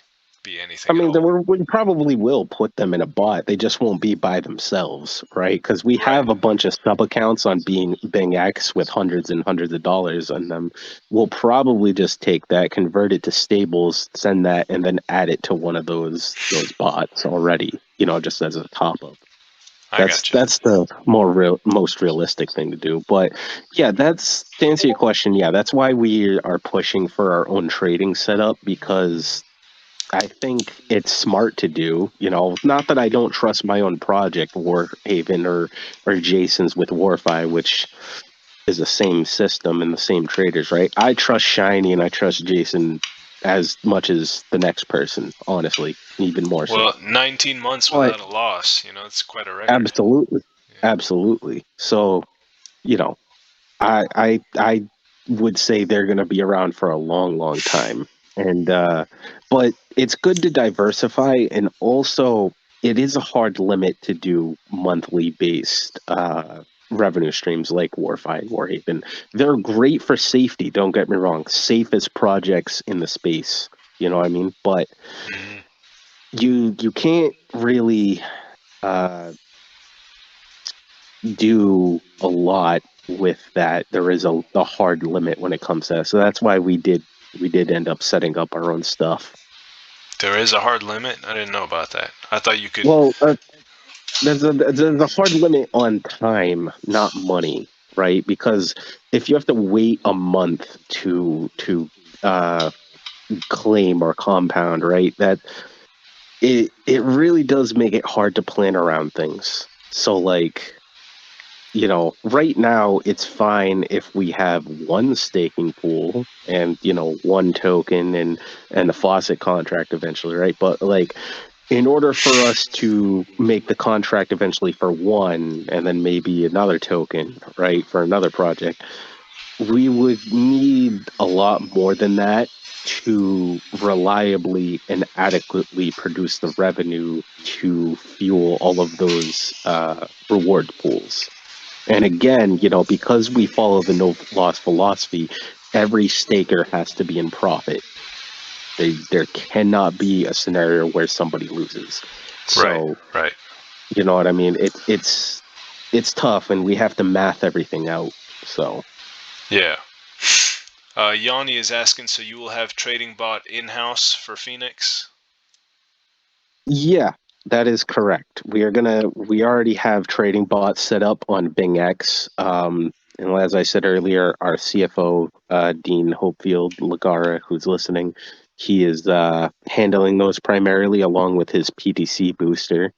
be I anything at mean, all. we probably will put them in a bot. They just won't be by themselves, right? Because we Right. have a bunch of sub accounts on Bing X with hundreds and hundreds of dollars on them. We'll probably just take that, convert it to stables, send that, and then add it to one of those bots already. You know, just as a top up. I That's got you. that's the most realistic thing to do. But yeah, that's to answer your question. Yeah, that's why we are pushing for our own trading setup, because I think it's smart to do. You know, not that I don't trust my own project, Warhaven or Jason's with Warfi, which is the same system and the same traders, right? I trust Shiny and I trust Jason as much as the next person, honestly, even more so. Well, 19 months But without a loss, it's quite a record. absolutely, Yeah. absolutely. So, you know, I would say they're going to be around for a long, long time. And but it's good to diversify, and also it is a hard limit to do monthly based revenue streams like Warfi and Warhaven. They're great for safety, don't get me wrong. Safest projects in the space, you know what I mean? But Mhm. you can't really uh do a lot with that. There is a hard limit when it comes to that. So that's why we did end up setting up our own stuff. There is a hard limit. I didn't know about that. I thought you could. Well, there's a hard limit on time, not money, right? Because if you have to wait a month to uh, claim or compound, right? That it really does make it hard to plan around things. So like, right now it's fine if we have one staking pool and, one token and the faucet contract eventually, right? But like, in order for us to make the contract eventually for one and then maybe another token, right, for another project, we would need a lot more than that to reliably and adequately produce the revenue to fuel all of those reward pools. And again, because we follow the no loss philosophy, every staker has to be in profit. There cannot be a scenario where somebody loses. Right. So, Right. you know what I mean? It's tough, and we have to math everything out. So, Yeah. Yanni is asking, so you will have trading bot in house for Phoenix? yeah, that is correct. We already have trading bots set up on BingX. And as I said earlier, our CFO, Dean Hopefield Lagara, who's listening, he is handling those primarily along with his PTC booster,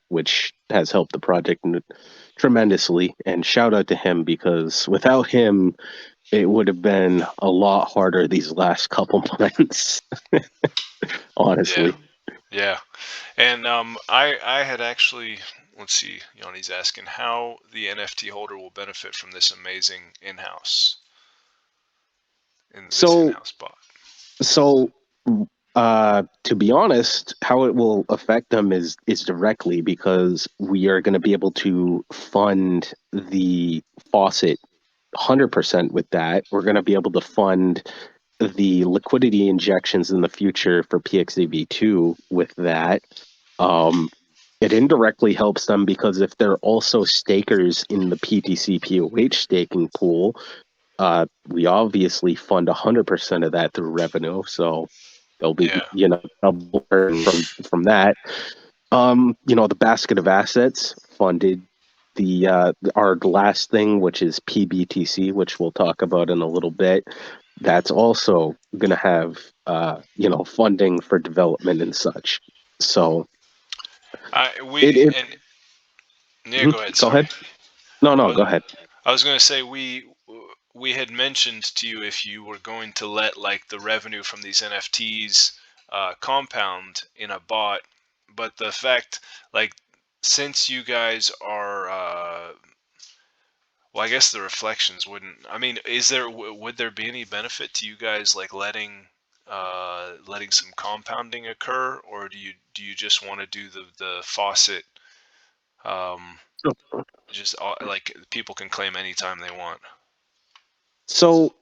which has helped the project tremendously. And shout out to him, because without him, it would have been a lot harder these last couple months, Yeah. honestly. Yeah. And I had actually, let's see, Yanni's asking how the NFT holder will benefit from this amazing this So in-house bot. So, to be honest, how it will affect them is directly, because we are going to be able to fund the faucet 100% with that. We're going to be able to fund the liquidity injections in the future for PXAV2 with that. Um, it indirectly helps them because if they're also stakers in the PTC POH staking pool, we obviously fund 100% of that through revenue, so they'll be, Yeah. double earn from that. The basket of assets funded our last thing, which is PBTC, which we'll talk about in a little bit. That's also going to have funding for development and such. So I it, we it and yeah, mhm. go ahead. Go Sorry. ahead. No, I no, was go ahead. I was going to say we had mentioned to you if you were going to let like the revenue from these NFTs compound in a bot, but the fact like since you guys are well, I guess the reflections wouldn't. I mean, would there be any benefit to you guys like letting some compounding occur, or do you just want to do the faucet um, just like people can claim anytime they want? So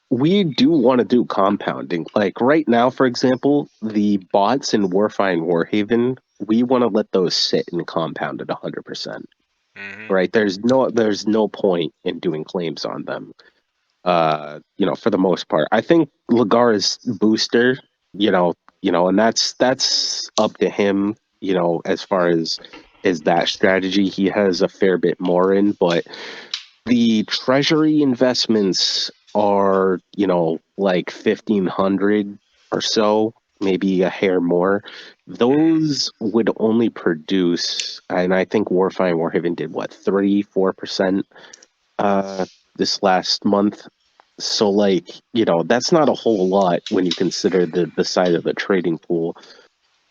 we do want to do compounding. Like right now, for example, the bots in Warfi and Warhaven, we want to let those sit and compound at 100%. Hmm. Right? There's no point in doing claims on them. For the most part. I think Lagar's booster, and that's up to him, as far as that strategy. He has a fair bit more in, but the treasury investments are, like 1,500 or so, maybe a hair more. Hmm. Those would only produce, and I think Warfi and Warhaven did what, 3-4% uh this last month. So like, that's not a whole lot when you consider the size of the trading pool.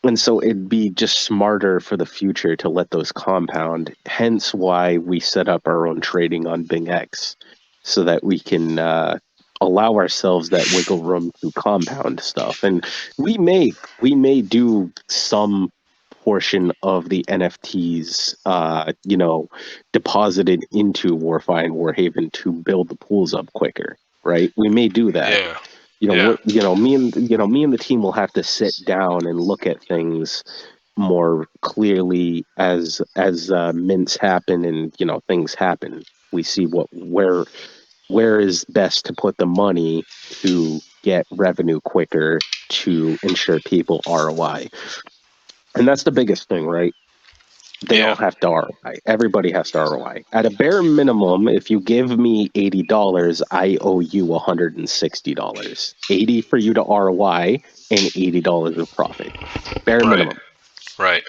And so it'd be just smarter for the future to let those compound. Hence why we set up our own trading on BingX, so that we can allow ourselves that wiggle room to compound stuff. And we may do some portion of the NFTs, deposited into Warfi and Warhaven to build the pools up quicker. Right? We may do that. Yeah. Yeah. Me and the team will have to sit down and look at things more clearly as mints happen and things happen. We see where is best to put the money to get revenue quicker to ensure people ROI. And that's the biggest thing, right? They all Yeah. have to ROI. Everybody has to ROI. At a bare minimum, if you give me $80, I owe you $160. 80 for you to ROI and $80 of profit. Bare Right. minimum. Right.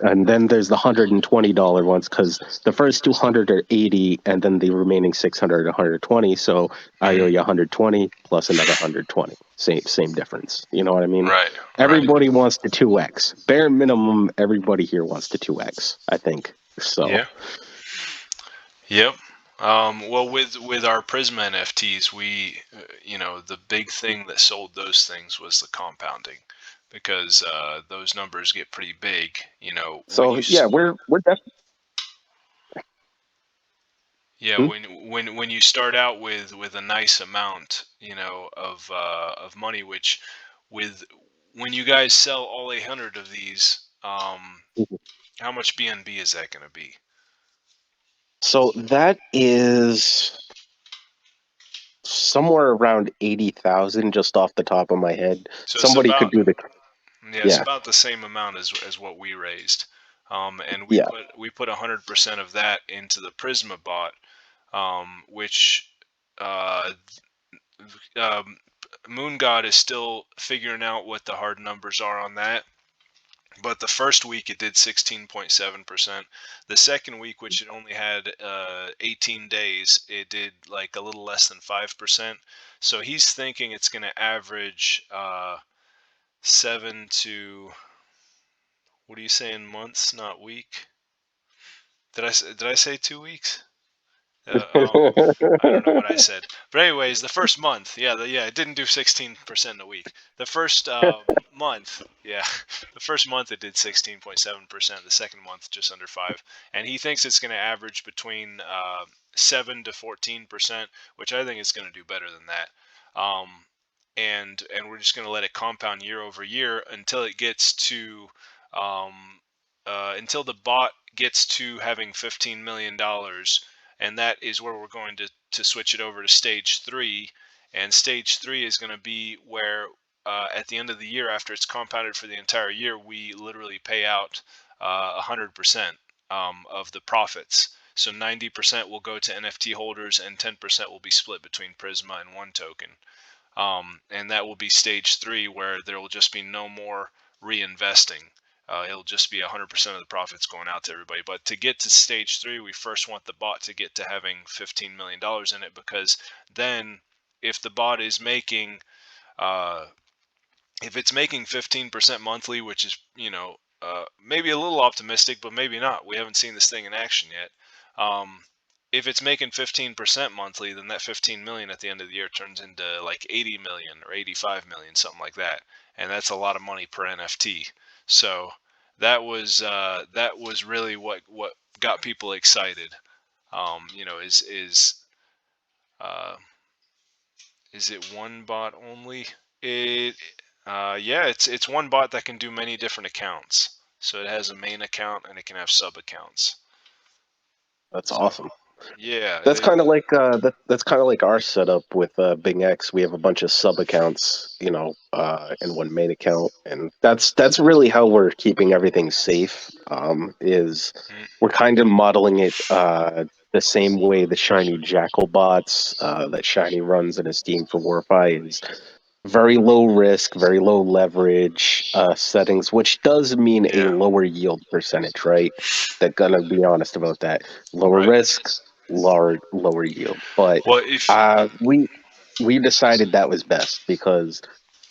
And then there's the $120 ones because the first 200 are 80 and then the remaining 600 are 120. So I owe Hmm. you 120 plus another 120. Same difference. You know what I mean? Right. Right. Everybody wants to 2x. Bare minimum, everybody here wants to 2x, I think. So, Yeah. Yep. Well, with our Prisma NFTs, we, the big thing that sold those things was the compounding, because those numbers get pretty big. When so yeah, we're definitely. yeah, when you start out with a nice amount, of money, which with when you guys sell all 800 of these, how much BNB is that going to be? So that is somewhere around 80,000 just off the top of my head. So it's Somebody could about do the. Yeah, it's Yeah, about the same amount as what we raised, and we yeah. put 100% of that into the Prisma bot, which uh, um, Moon God is still figuring out what the hard numbers are on that. But the first week it did 16.7%. The second week, which it only had 18 days, it did like a little less than 5%. So he's thinking it's going to average 7 to, what are you saying, months, not week? Did I say 2 weeks? Uh, um, I don't know what I said, but anyways, the first month, yeah, it didn't do 16% a week. The first month, yeah, the first month it did 16.7%. The second month just under 5, and he thinks it's going to average between 7 to 14%, which I think it's going to do better than that. Um, and we're just going to let it compound year over year until it gets to um, until the bot gets to having $15 million, and that is where we're going to switch it over to stage 3. And stage 3 is going to be where at the end of the year, after it's compounded for the entire year, we literally pay out 100% of the profits. So 90% will go to NFT holders and 10% will be split between Prisma and one token. And that will be stage 3, where there will just be no more reinvesting. It'll just be 100% of the profits going out to everybody. But to get to stage 3, we first want the bot to get to having $15 million in it, because then if the bot is making uh, if it's making 15% monthly, which is, maybe a little optimistic, but maybe not. We haven't seen this thing in action yet. Um, if it's making 15% monthly, then that 15 million at the end of the year turns into like 80 million or 85 million, something like that. And that's a lot of money per NFT. So that was really what got people excited. Uh, is it one bot only? It yeah, it's one bot that can do many different accounts. So it has a main account and it can have sub accounts. That's So awesome. yeah, That's kind of like that's kind of like our setup with Bing X. We have a bunch of sub accounts, and one main account, and that's really how we're keeping everything safe. Is mm, we're kind of modeling it the same way the Shiny Jackal bots that Shiny runs in his Steam for Warfi is very low risk, very low leverage settings, which does mean a yeah, lower yield percentage, right? That gonna be honest about that. Lower right. risk, lower yield. But Well, if uh, we we decided that was best because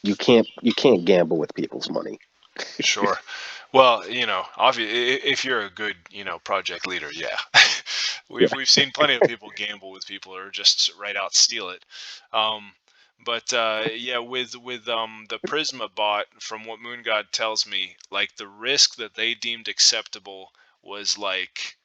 you can't gamble with people's money. sure. Well, if you're a good, project leader, yeah. Yeah, We've seen plenty of people gamble with people or just right out steal it. Um, but yeah, with the Prisma bot, from what Moon God tells me, like the risk that they deemed acceptable was like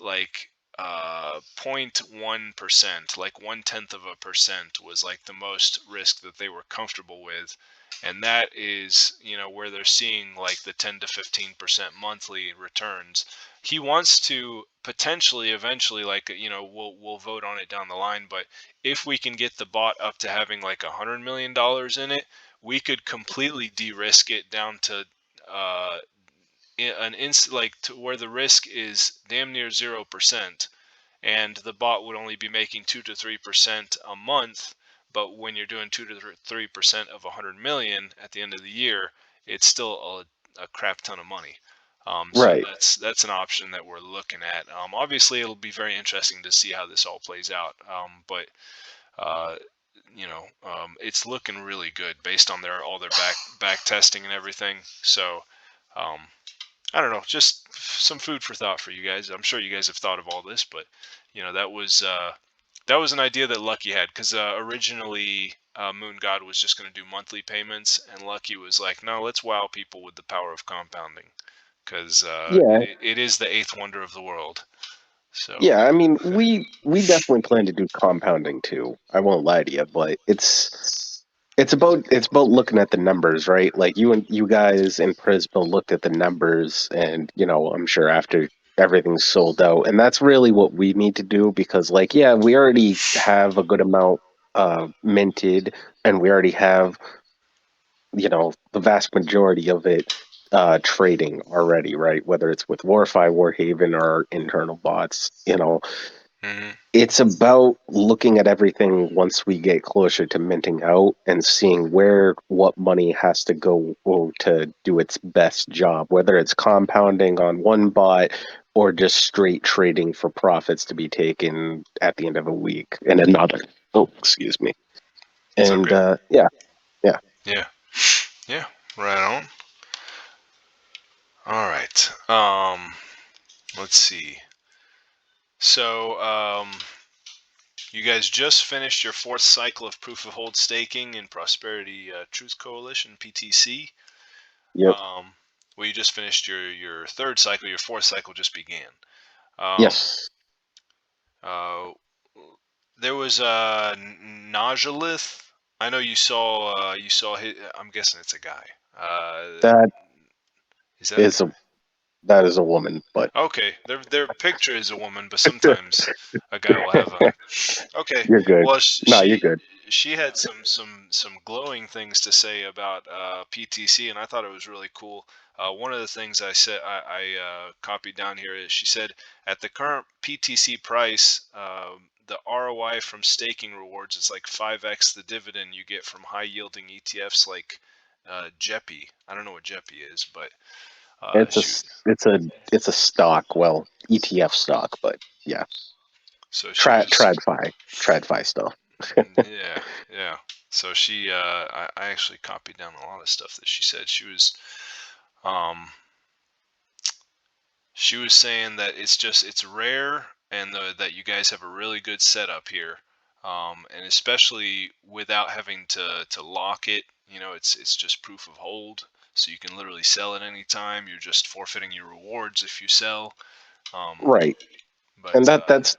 0.1%, like 1/10 of a percent was like the most risk that they were comfortable with. and that is, where they're seeing like the 10 to 15% monthly returns. He wants to potentially eventually, like, we'll vote on it down the line, but if we can get the bot up to having like $100 million in it, we could completely de-risk it down to like to where the risk is damn near 0%, and the bot would only be making 2 to 3% a month. But when you're doing 2 to 3% of 100 million at the end of the year, it's still a crap ton of money. So Right. that's an option that we're looking at. Obviously, it'll be very interesting to see how this all plays out. But uh, it's looking really good based on all their back testing and everything. So um, I don't know, just some food for thought for you guys. I'm sure you guys have thought of all this, but that was an idea that Lucky had, because originally Moon God was just going to do monthly payments, and Lucky was like, no, let's wow people with the power of compounding, because Yeah. it is the eighth wonder of the world. So Yeah, I mean, we definitely plan to do compounding too. I won't lie to you, but it's about looking at the numbers, right? Like you guys in Prisma looked at the numbers, and I'm sure after everything's sold out, and that's really what we need to do because, like, yeah, we already have a good amount minted, and we already have the vast majority of it trading already, right? Whether it's with Warfi, Warhaven, or our internal bots, mhm. it's about looking at everything once we get closer to minting out and seeing where what money has to go to do its best job, whether it's compounding on one bot or just straight trading for profits to be taken at the end of a week and another. Oh, excuse me. It's And okay. yeah, yeah, Yeah, yeah, right on. All right. Let's see. So, you guys just finished your fourth cycle of proof of hold staking in Prosperity Truth Coalition (PTC). yep, Um, well, you just finished your third cycle. Your fourth cycle just began. Um, yes. uh, there was Najalith. I know you saw his, I'm guessing it's a guy. That Is that a is guy? a that is a woman, but Okay, their picture is a woman, but sometimes a guy will have a. Okay, you're good. well, No, you're good. she had some glowing things to say about PTC, and I thought it was really cool. One of the things I copied down here is she said at the current PTC price, the ROI from staking rewards is like 5x the dividend you get from high yielding ETFs like JEPI. I don't know what JEPI is, but It's a shoot. s- it's a it's a stock, well, ETF stock, but yeah, So she try was tradfi stuff. Yeah, yeah. So I actually copied down a lot of stuff that she said. Um, she was saying that it's rare, and that you guys have a really good setup here, and especially without having to lock it. It's just proof of hold, so you can literally sell at any time. You're just forfeiting your rewards if you sell. Um, Right. And but that's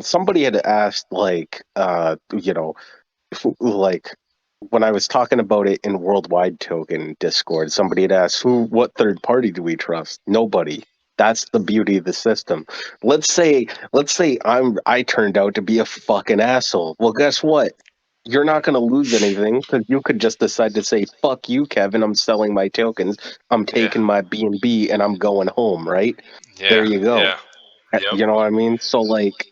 somebody had asked, like, like when I was talking about it in Worldwide Token Discord, somebody had asked, what third party do we trust? Nobody. That's the beauty of the system. Let's say I turned out to be a fucking asshole. Well, guess what? You're not going to lose anything because you could just decide to say, fuck you, Kevin, I'm selling my tokens, I'm yeah, taking my B&B, and I'm going home, right? There yeah, you go. yeah, yep, You know what I mean? So, like,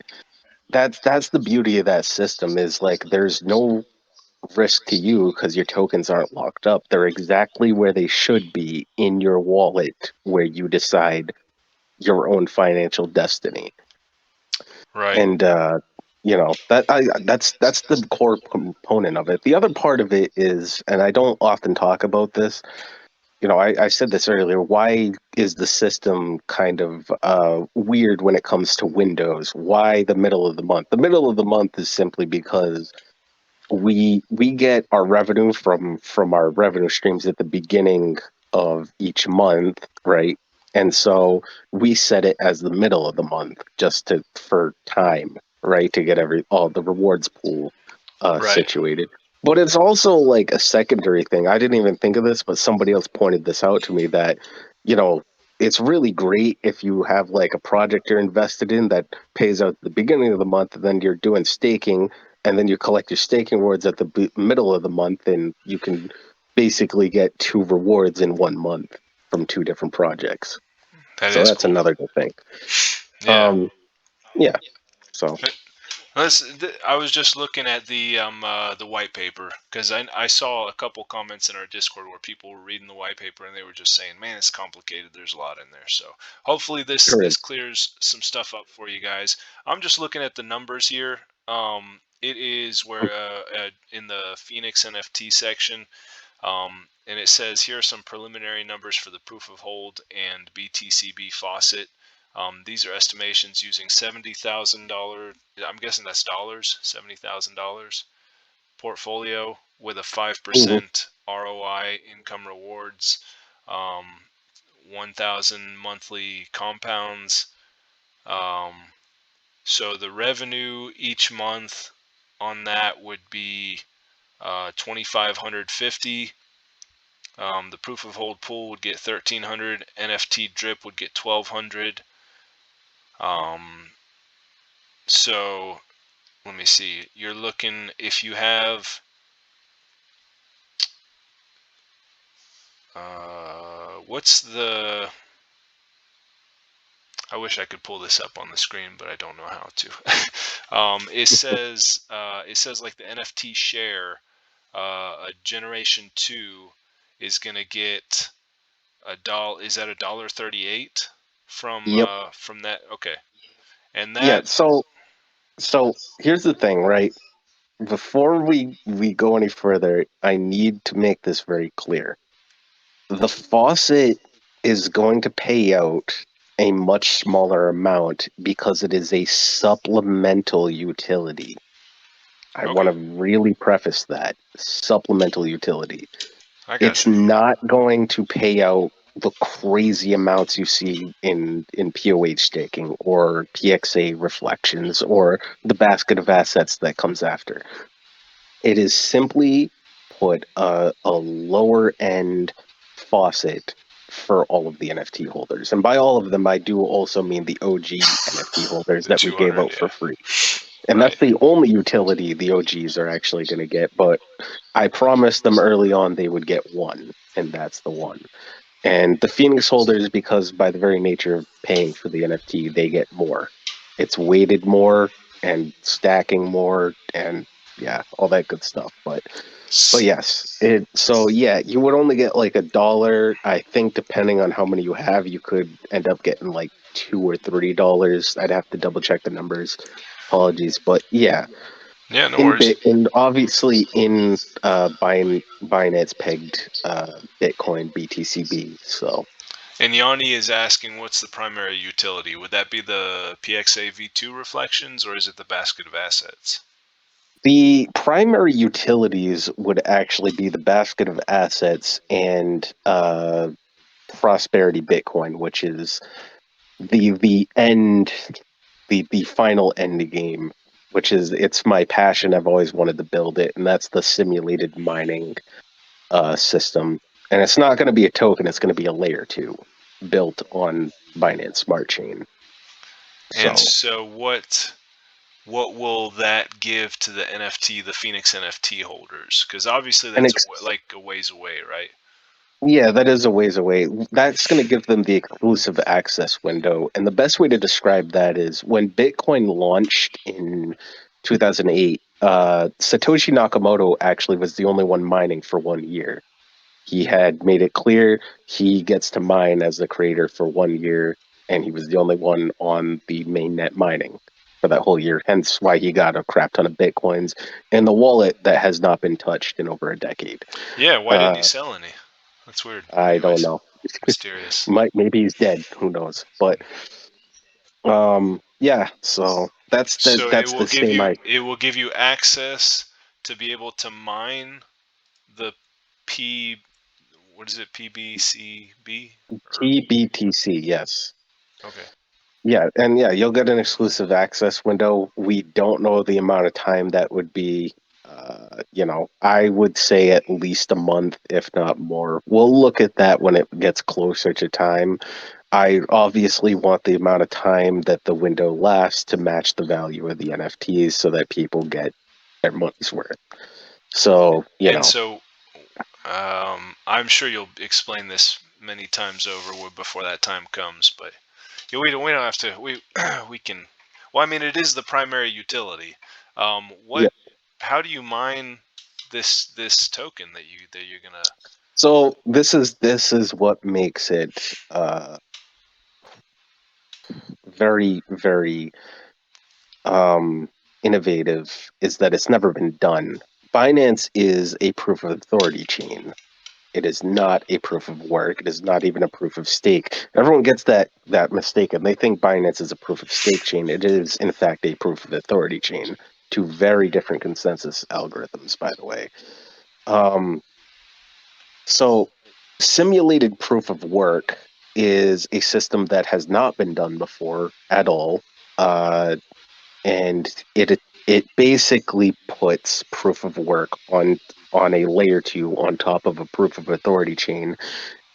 that's the beauty of that system is, like, there's no risk to you because your tokens aren't locked up. They're exactly where they should be in your wallet, where you decide your own financial destiny. right, And that's the core component of it. The other part of it is, and I don't often talk about this. I said this earlier. Why is the system kind of weird when it comes to Windows? Why the middle of the month? The middle of the month is simply because we get our revenue from our revenue streams at the beginning of each month, right? And so we set it as the middle of the month just for time, right? To get all the rewards pool right. situated. But it's also like a secondary thing. I didn't even think of this, but somebody else pointed this out to me that, you know, it's really great if you have like a project you're invested in that pays out at the beginning of the month, and then you're doing staking, and then you collect your staking rewards at the middle of the month, and you can basically get two rewards in 1 month from two different projects. That So is that's cool. another good thing. Yeah. Yeah. So I was just looking at the white paper because I saw a couple comments in our Discord where people were reading the white paper and they were just saying, "Man, it's complicated. There's a lot in there." So hopefully there this is. clears some stuff up for you guys. I'm just looking at the numbers here. It is where in the Pheonix NFT section, and it says here are some preliminary numbers for the proof of hold and BTCB faucet. These are estimations using $70,000. I'm guessing that's dollars. $70,000 portfolio with a Mhm. 5% ROI income rewards, 1,000 monthly compounds. So the revenue each month on that would be 2,550. The proof of hold pool would get 1,300. NFT drip would get 1,200. So let me see. You're looking if you have what's the I wish I could pull this up on the screen, but I don't know how to. It says like the NFT share, a generation 2 is gonna get a dollar. Is that $1.38 Yep. from that? Okay, and Yeah. that So here's the thing, right? Before we go any further, I need to make this very clear. The faucet is going to pay out a much smaller amount because it is a supplemental utility. I want okay. to really preface that. Supplemental utility. I got It's you. not going to pay out the crazy amounts you see in POH staking or PXA reflections or the basket of assets that comes after. It is simply put a lower end faucet for all of the NFT holders. And by all of them, I do also mean the OG NFT holders The that we gave 200, out for yeah. free. And Right. that's the only utility the OGs are actually going to get. But I promised them early on they would get one, and that's the one. And the Phoenix holders, because by the very nature of paying for the NFT, they get more. It's weighted more and stacking more and yeah, all that good stuff. But yes, you would only get like $1. I think depending on how many you have, you could end up getting like $2 or $3. I'd have to double check the numbers. Apologies, but yeah, Yeah, no worries. and obviously in Binance pegged Bitcoin BTCB. So And Yanni is asking what's the primary utility? Would that be the PXA V2 reflections or is it the basket of assets? the primary utilities would actually be the basket of assets and Prosperity Bitcoin, which is the end, the final end game, which is it's my passion. I've always wanted to build it, and that's the simulated mining system. And it's not going to be a token; it's going to be a layer two built on Binance Smart Chain. And So so what will that give to the NFT, the Phoenix NFT holders? Because obviously and that's ex- like a ways away, right? yeah, that is a ways away. That's going to give them the exclusive access window. And the best way to describe that is when Bitcoin launched in 2008, Satoshi Nakamoto actually was the only one mining for 1 year. He had made it clear he gets to mine as the creator for 1 year, and he was the only one on the mainnet mining for that whole year. Hence why he got a crap ton of Bitcoins and the wallet that has not been touched in over a decade. Yeah, why didn't he Uh, sell any? That's weird. I don't Anyways, know. mysterious. Maybe he's dead. Who knows? But yeah. So that's the So that's the same. I it will give you access to be able to mine the P what is it, PBCB or TBTC. Yes. okay. Yeah, and yeah, you'll get an exclusive access window. We don't know the amount of time that would be. I would say at least a month, if not more. We'll look at that when it gets closer to time. I obviously want the amount of time that the window lasts to match the value of the NFTs so that people get their money's worth. So, And so, I'm sure you'll explain this many times over before that time comes. But yeah, we don't have to. We can. Well, I mean, it is the primary utility. yeah. What? How do you mine this token that you're gonna? So this is what makes it very, very innovative is that it's never been done. Binance is a proof of authority chain. It is not a proof of work. It is not even a proof of stake. Everyone gets that mistaken. They think Binance is a proof of stake chain. It is in fact a proof of authority chain. Two very different consensus algorithms, by the way. Um, so simulated proof of work is a system that has not been done before at all. And it basically puts proof of work on a layer two on top of a proof of authority chain,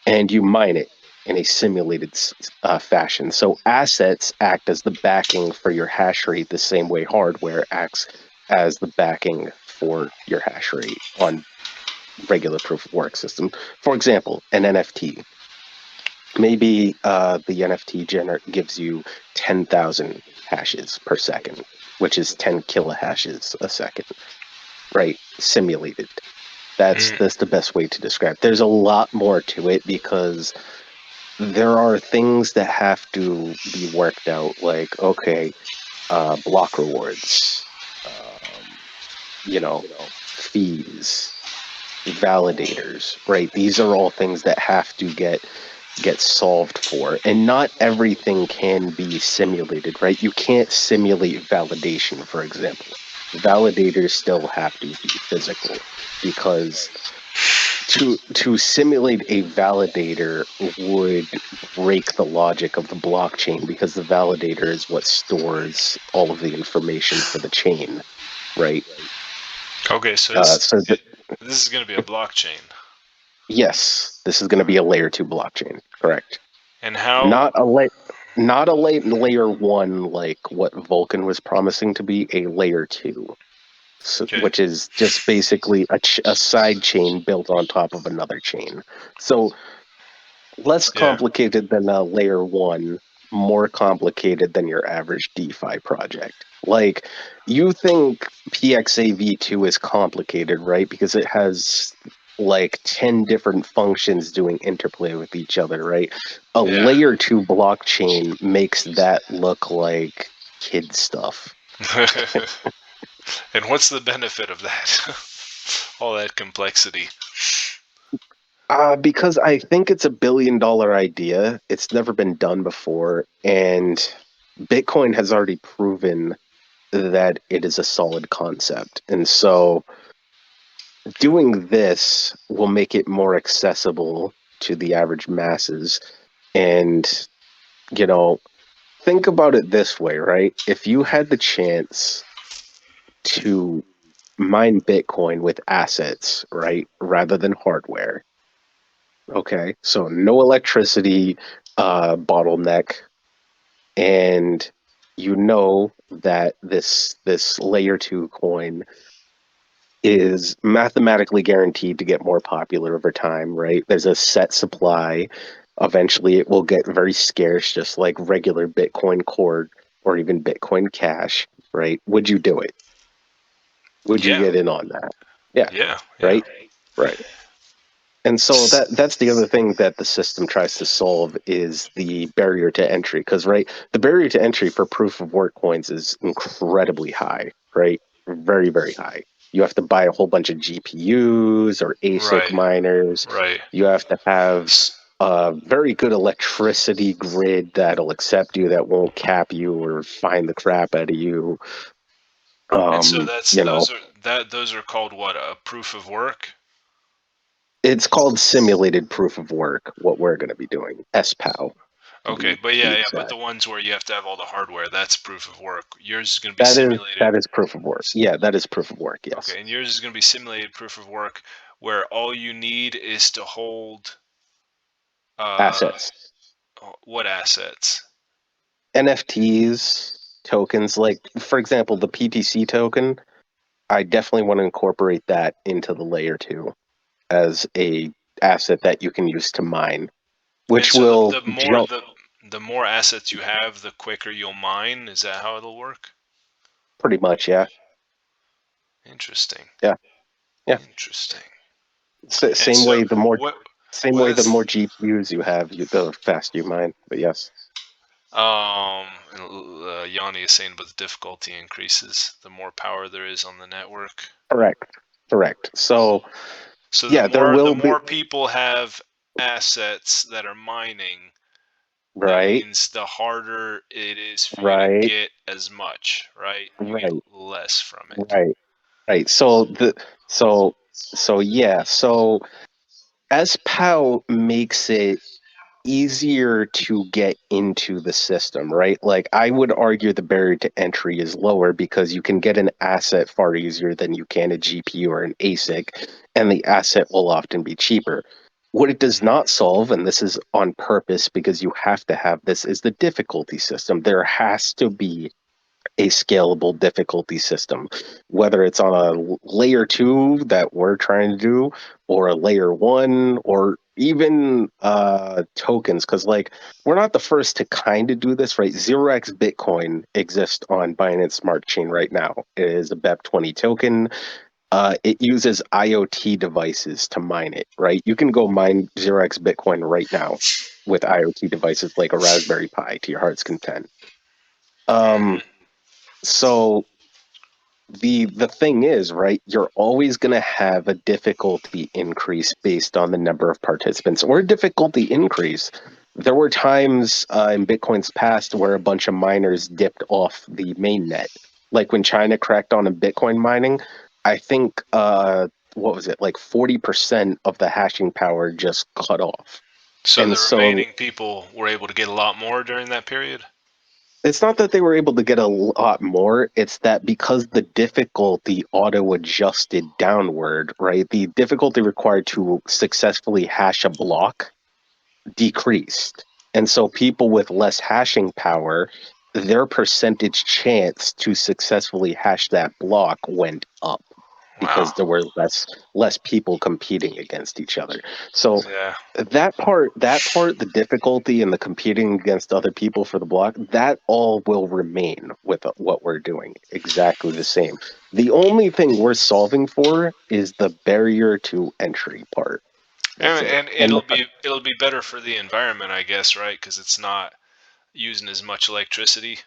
and you mine it in a simulated fashion. So assets act as the backing for your hash rate the same way hardware acts as the backing for your hash rate on regular proof of work system. For example, an NFT. Maybe the NFT gives you 10,000 hashes per second, which is 10 kilohashes a second, right? Simulated. That's the best way to describe. There's a lot more to it because there are things that have to be worked out, like okay, block rewards, um, fees, validators, right? These are all things that have to get solved for, and not everything can be simulated, right? You can't simulate validation, for example. Validators still have to be physical because to simulate a validator would break the logic of the blockchain because the validator is what stores all of the information for the chain, right? Okay, so So this is gonna be a blockchain, yes, this is going to be a layer two blockchain, correct? and how? Not a not a layer one like what Vulcan was promising to be. A layer two, so, Okay, which is just basically a side chain built on top of another chain. So less yeah, complicated than a layer one, more complicated than your average DeFi project. Like, you think PXAV2 is complicated, right? Because it has like 10 different functions doing interplay with each other, right? A yeah. layer two blockchain makes that look like kid stuff. And what's the benefit of that? All that complexity. Because I think it's $1 billion idea. It's never been done before, and Bitcoin has already proven that it is a solid concept. And so doing this will make it more accessible to the average masses. And, you know, think about it this way, right? If you had the chance to mine Bitcoin with assets, right, rather than hardware, okay, so no electricity bottleneck, and you know that this layer two coin is mathematically guaranteed to get more popular over time, right? There's a set supply. Eventually, it will get very scarce, just like regular Bitcoin Core or even Bitcoin Cash, right? Would you do it? Would you Yeah, get in on that? Yeah, yeah, yeah. right? Right. And so that's the other thing that the system tries to solve is the barrier to entry. Because right, the barrier to entry for proof of work coins is incredibly high, right? Very, very high. You have to buy a whole bunch of GPUs or ASIC Right, miners. right. You have to have a very good electricity grid that'll accept you, that won't cap you or fine the crap out of you. And so You know, those are called what? A proof of work? it's called simulated proof of work, what we're going to be doing, SPOW. Okay, but be yeah, but exact. the ones where you have to have all the hardware, that's proof of work. Yours is going to be That simulated. is proof of work. Yeah, that is proof of work. Yes. Okay, and yours is going to be simulated proof of work, where all you need is to hold uh, Assets, what assets? NFTs, tokens. Like for example, the PTC token. I definitely want to incorporate that into the layer two as a asset that you can use to mine, And which so will jump the more assets you have, the quicker you'll mine. Is that how it'll work? pretty much. Yeah, Interesting. yeah, yeah. Interesting. And Same so way. what? Same Well, way. The that's more GPUs you have, the faster you mine. But yes, and, Yanni is saying, but the difficulty increases the more power there is on the network. correct, correct. So So yeah, there the will be more people have assets that are mining, that right, means the harder it is for you to right, get as much, right? You get right, less from it. right, right. So so yeah. So as POW makes it easier to get into the system, right? Like I would argue the barrier to entry is lower because you can get an asset far easier than you can a GPU or an ASIC, and the asset will often be cheaper. What it does Hmm. not solve, and this is on purpose because you have to have this, is the difficulty system. There has to be a scalable difficulty system, whether it's on a layer two that we're trying to do, or a layer one, or even tokens. Because like we're not the first to kind of do this, right? 0x Bitcoin exists on Binance Smart Chain right now. It is a BEP20 token. It uses IoT devices to mine it, right? You can go mine 0x Bitcoin right now with IoT devices like a Raspberry Pi to your heart's content. Um, Hmm. so the thing is, right, you're always going to have a difficulty increase based on the number of participants or a difficulty increase. There were times in Bitcoin's past where a bunch of miners dipped off the main net. Like when China cracked on in Bitcoin mining, I think what was it, like 40% of the hashing power just cut off. So And the so remaining people were able to get a lot more during that period? it's not that they were able to get a lot more, it's that because the difficulty auto adjusted downward, right? The difficulty required to successfully hash a block decreased. And so people with less hashing power, their percentage chance to successfully hash that block went up Wow. because there were less people competing against each other. So Yeah. that part, the difficulty and the competing against other people for the block, that all will remain with what we're doing exactly the same. The only thing we're solving for is the barrier to entry part. That's it. And And it'll be better for the environment, I guess, right? Because it's not using as much electricity.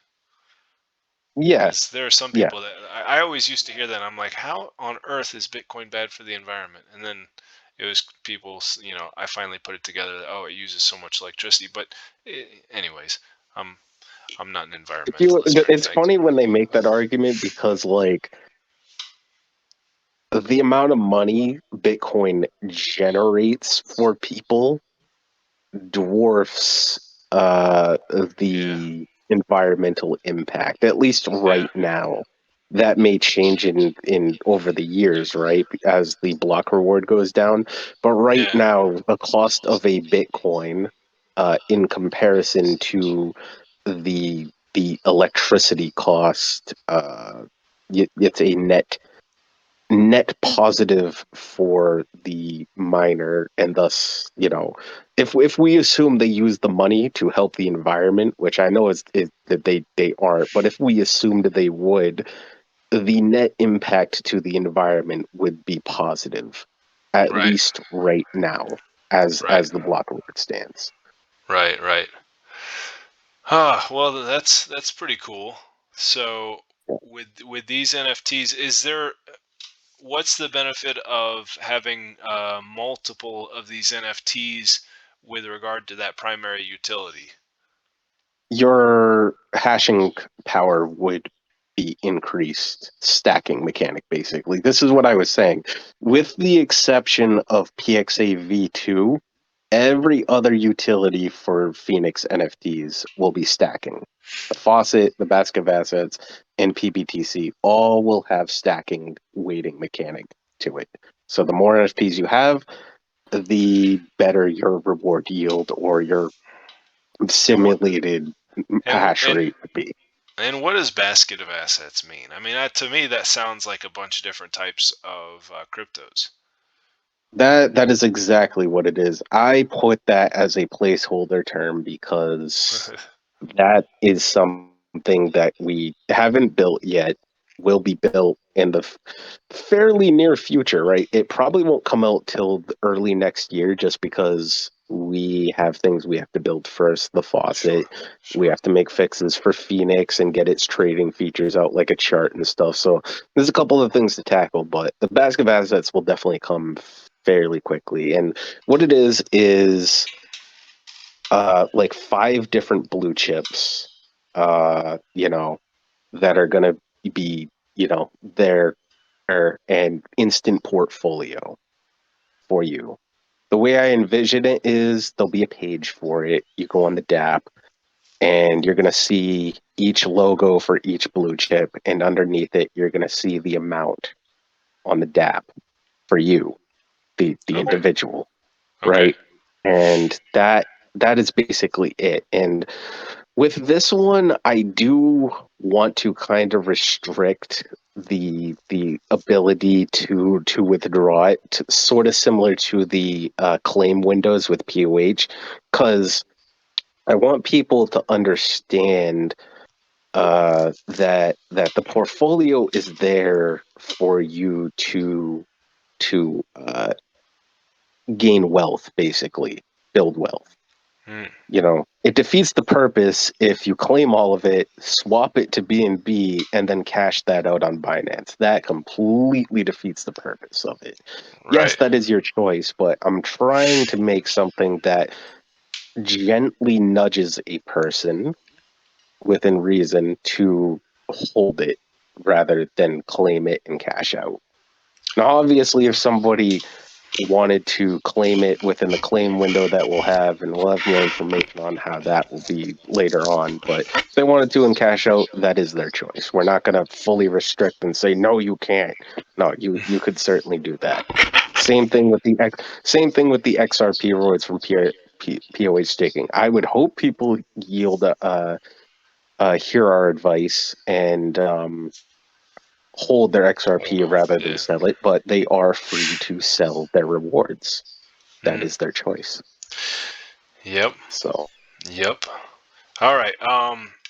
yeah, Because there are some yeah. people that I always used to hear that. I'm like, how on earth is Bitcoin bad for the environment? And then it was people, I finally put it together that, oh, it uses so much electricity. But anyways, I'm I'm not an environmentalist or It's anything. funny when they make that argument because like the amount of money Bitcoin generates for people dwarfs Yeah, the environmental impact, at least yeah, right now. That may change in over the years, right? As the block reward goes down. But right yeah. now, the cost of a Bitcoin, in comparison to the electricity cost, it's a net positive for the miner, and thus, if we assume they use the money to help the environment, which I know is that they aren't, but if we assumed they would, the net impact to the environment would be positive, at Right, least right now, as right, as the block reward stands. right, right. Ah, well, that's pretty cool. So with these NFTs, is there what's the benefit of having multiple of these NFTs with regard to that primary utility? Your hashing power would be increased stacking mechanic, basically. This is what I was saying. With the exception of PXA v2, every other utility for Pheonix NFTs will be stacking. The faucet, the basket of assets, and PBTC all will have stacking weighting mechanic to it. So the more NFTs you have, the better your reward yield or your And what simulated and hash and rate would be. and what does basket of assets mean? I mean, to me, that sounds like a bunch of different types of cryptos. That is exactly what it is. I put that as a placeholder term because that is something that we haven't built yet, will be built in the fairly near future, right? It probably won't come out till early next year just because we have things we have to build first. The Sure, faucet, we sure. have to make fixes for Phoenix and get its trading features out like a chart and stuff. So there's a couple of things to tackle, but the basket of assets will definitely come fairly quickly. And what it is like five different blue chips, you know, that are going to be, there and instant portfolio for you. The way I envision it is there'll be a page for it. You go on the DApp and you're going to see each logo for each blue chip, and underneath it, you're going to see the amount on the DApp for you, the Okay, individual, okay. right? And that is basically it. And with this one, I do want to kind of restrict the ability to withdraw it, sort of similar to the claim windows with POH, because I want people to understand that the portfolio is there for you to gain wealth, basically build wealth. Hmm. It defeats the purpose if you claim all of it, swap it to BNB, and then cash that out on Binance. That completely defeats the purpose of it. Yes, Right. that is your choice, but I'm trying to make something that gently nudges a person within reason to hold it rather than claim it and cash out. Now, obviously, if somebody wanted to claim it within the claim window that we'll have, and we'll have more information on how that will be later on. But if they wanted to and cash out, that is their choice. We're not going to fully restrict and say no, you can't. No, you could certainly do that. Same thing with the XRP rewards from POH staking. I would hope people yield hear our advice and hold their XRP Hold on. rather than Yeah. sell it, but they are free to sell their rewards. That Hmm. is their choice. Yep. So Yep. All right.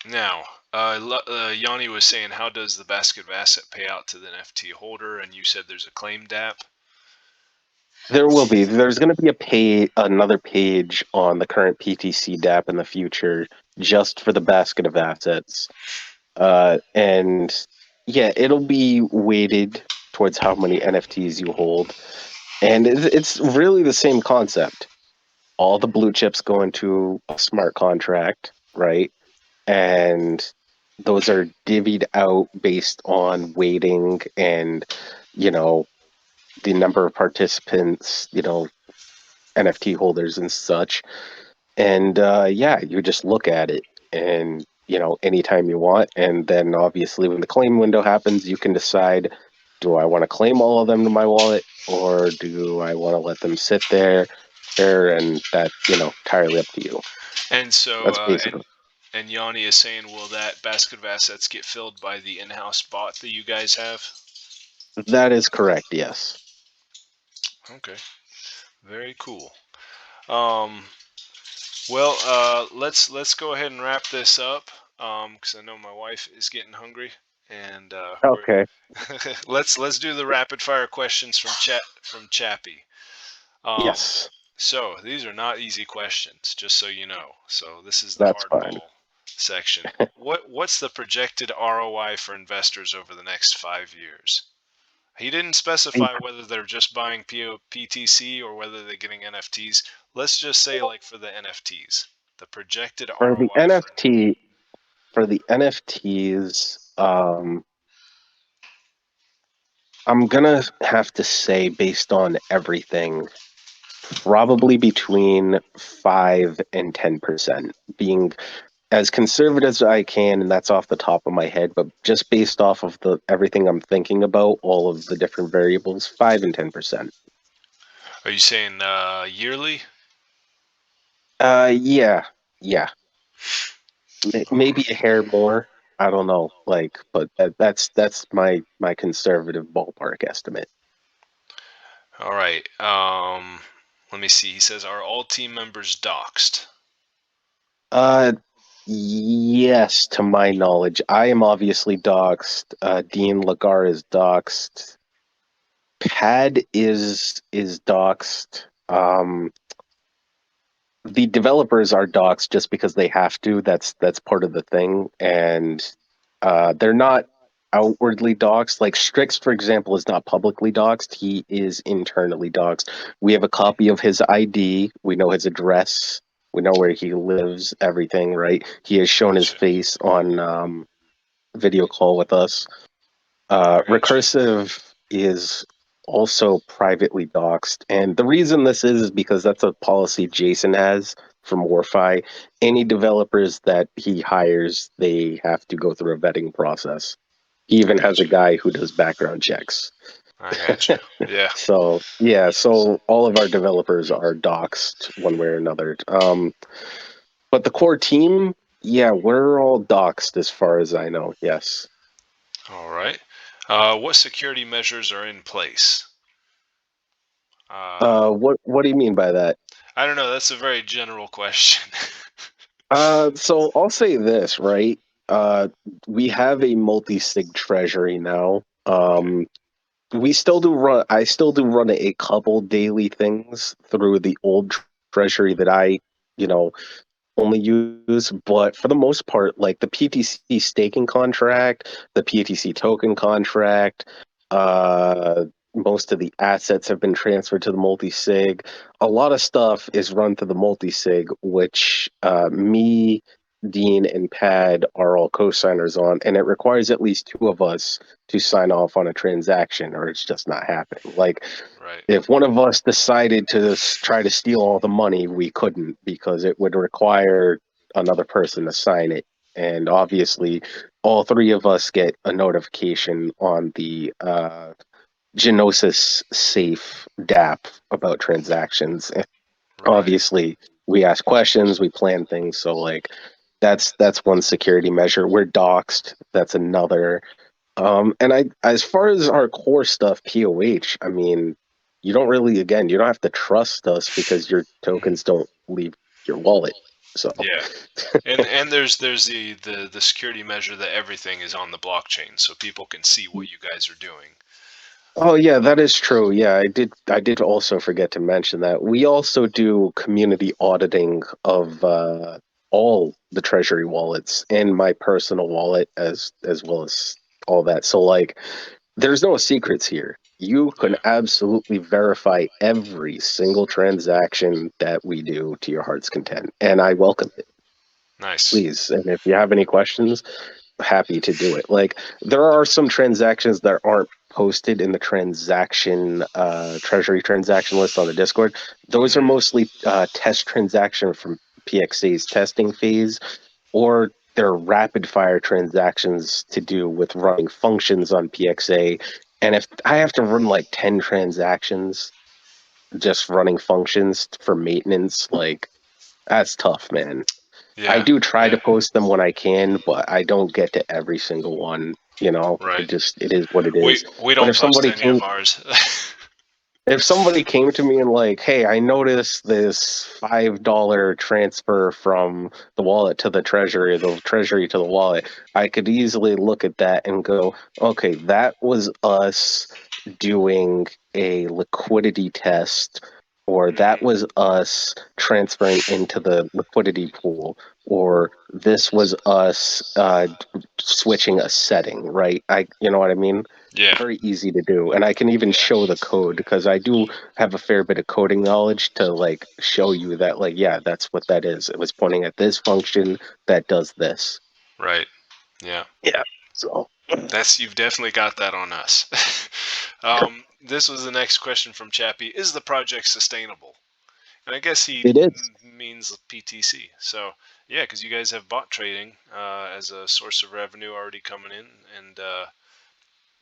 Now, Yanni was saying, how does the basket of asset pay out to the NFT holder? And you said there's a claim DApp. there will be. There's going to be another page on the current PTC DApp in the future just for the basket of assets. And yeah, it'll be weighted towards how many NFTs you hold. And it's really the same concept. All the blue chips go into a smart contract, right? And those are divvied out based on weighting and, you know, the number of participants, NFT holders and such. And yeah, you just look at it and, anytime you want. And then obviously when the claim window happens, you can decide, do I want to claim all of them to my wallet or do I want to let them sit there and that, entirely up to you. And so, That's basically and Yanni is saying, will that basket of assets get filled by the in-house bot that you guys have? that is correct, yes. Okay. Very cool. Um, well, let's go ahead and wrap this up. Because I know my wife is getting hungry, and we're Okay. let's do the rapid fire questions from Chappie. Um, Yes, so these are not easy questions, just so you know. So this is the that's fine. hardball section. What's the projected ROI for investors over the next 5 years? He didn't specify whether they're just buying PTC or whether they're getting NFTs. Let's just say like for the NFTs, the projected For the ROI for. NFT, for the NFTs, I'm gonna have to say based on everything Probably between 5 and 10%, being as conservative as I can, and that's off the top of my head, but just based off of the everything I'm thinking about, all of the different variables, 5 and 10%. Are you saying yearly? Yeah, yeah, All maybe a hair more. I don't know, like, but that's my conservative ballpark estimate. all right. Let me see. He says, "Are all team members doxxed?" Uh, yes, to my knowledge, I am obviously doxxed. Dean Lagar is doxxed. Pad is doxxed. The developers are doxxed just because they have to. That's part of the thing, and they're not outwardly doxxed. Like Strix, for example, is not publicly doxxed. He is internally doxxed. We have a copy of his ID. We know his address. We know where he lives. Everything, right? He has shown his Gotcha. face on video call with us. I gotcha. Recursive is also privately doxed, and the reason this is because that's a policy Jason has from Warfi. Any developers that he hires, they have to go through a vetting process. He I even has a gotcha. guy who does background checks. I gotcha. Yeah. So yeah, so all of our developers are doxed one way or another. But the core team, yeah, we're all doxed as far as I know. Yes. All right. What security measures are in place? Uh, What do you mean by that? I don't know. That's a very general question. So I'll say this, right? Uh, we have a multi-sig treasury now. Okay. We still do run. I still do run a couple daily things through the old treasury that I, you know, only use, but for the most part, like the PTC staking contract, the PTC token contract, uh, most of the assets have been transferred to the multi-sig. A lot of stuff is run through the multi-sig, which me, Dean, and Pad are all co-signers on, and it requires at least two of us to sign off on a transaction, or it's just not happening. Like Right. if one of us decided to try to steal all the money, we couldn't because it would require another person to sign it. And obviously, all three of us get a notification on the Genosis Safe DApp about transactions. And Right. obviously, we ask questions, we plan things. So, like, that's one security measure. We're doxxed. That's another. And as far as our core stuff, POH, I mean, you don't really, again, you don't have to trust us because your tokens don't leave your wallet. So, Yeah. And there's the security measure that everything is on the blockchain, so people can see what you guys are doing. oh yeah, that is true. Yeah, I did also forget to mention that. We also do community auditing of all the treasury wallets and my personal wallet as well as all that. So like there's no secrets here. You can Yeah. absolutely verify every single transaction that we do to your heart's content, and I welcome it. Nice. Please, and if you have any questions, happy to do it. Like there are some transactions that aren't posted in the transaction treasury transaction list on the Discord. Those are Hmm. mostly test transaction from PXA's testing phase, or they're rapid fire transactions to do with running functions on PXA. And if I have to run like 10 transactions just running functions for maintenance, like that's tough, man. I Yeah. do try to Yeah. post them when I can, but I don't get to every single one. You know, Right. it is what it is. We But don't post any of ours. if somebody came to me and like, hey, I noticed this $5 transfer from the wallet to the treasury to the wallet, I could easily look at that and go, okay, that was us doing a liquidity test, or that Hmm. was us transferring into the liquidity pool, or this was us switching a setting, right? You know what I mean? Yeah. Very easy to do, and I can even Yeah. show the code because I do have a fair bit of coding knowledge to like show you that like yeah, that's what that is. It was pointing at this function that does this. Right. Yeah. Yeah. So That's you've definitely got that on us. This was the next question from Chappie. Is the project sustainable? And I guess he It is. means PTC. So yeah, because you guys have bot trading as a source of revenue already coming in, and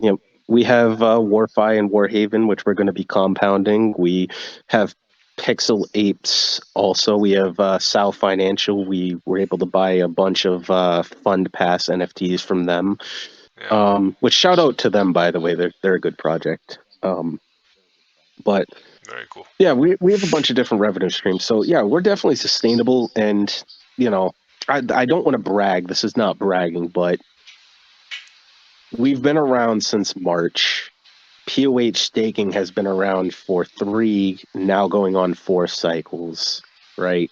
You know, we have Warfi and Warhaven, which we're going to be compounding. We have Pixel Apes also. We have Sal Financial. We were able to buy a bunch of Fund Pass NFTs from them. yeah, Which shout out to them, by the way. They're a good project. But very cool. yeah, we have a bunch of different revenue streams. So yeah, we're definitely sustainable. And you know, I don't want to brag. This is not bragging, but we've been around since March. POH staking has been around for 3, now going on 4 cycles, right?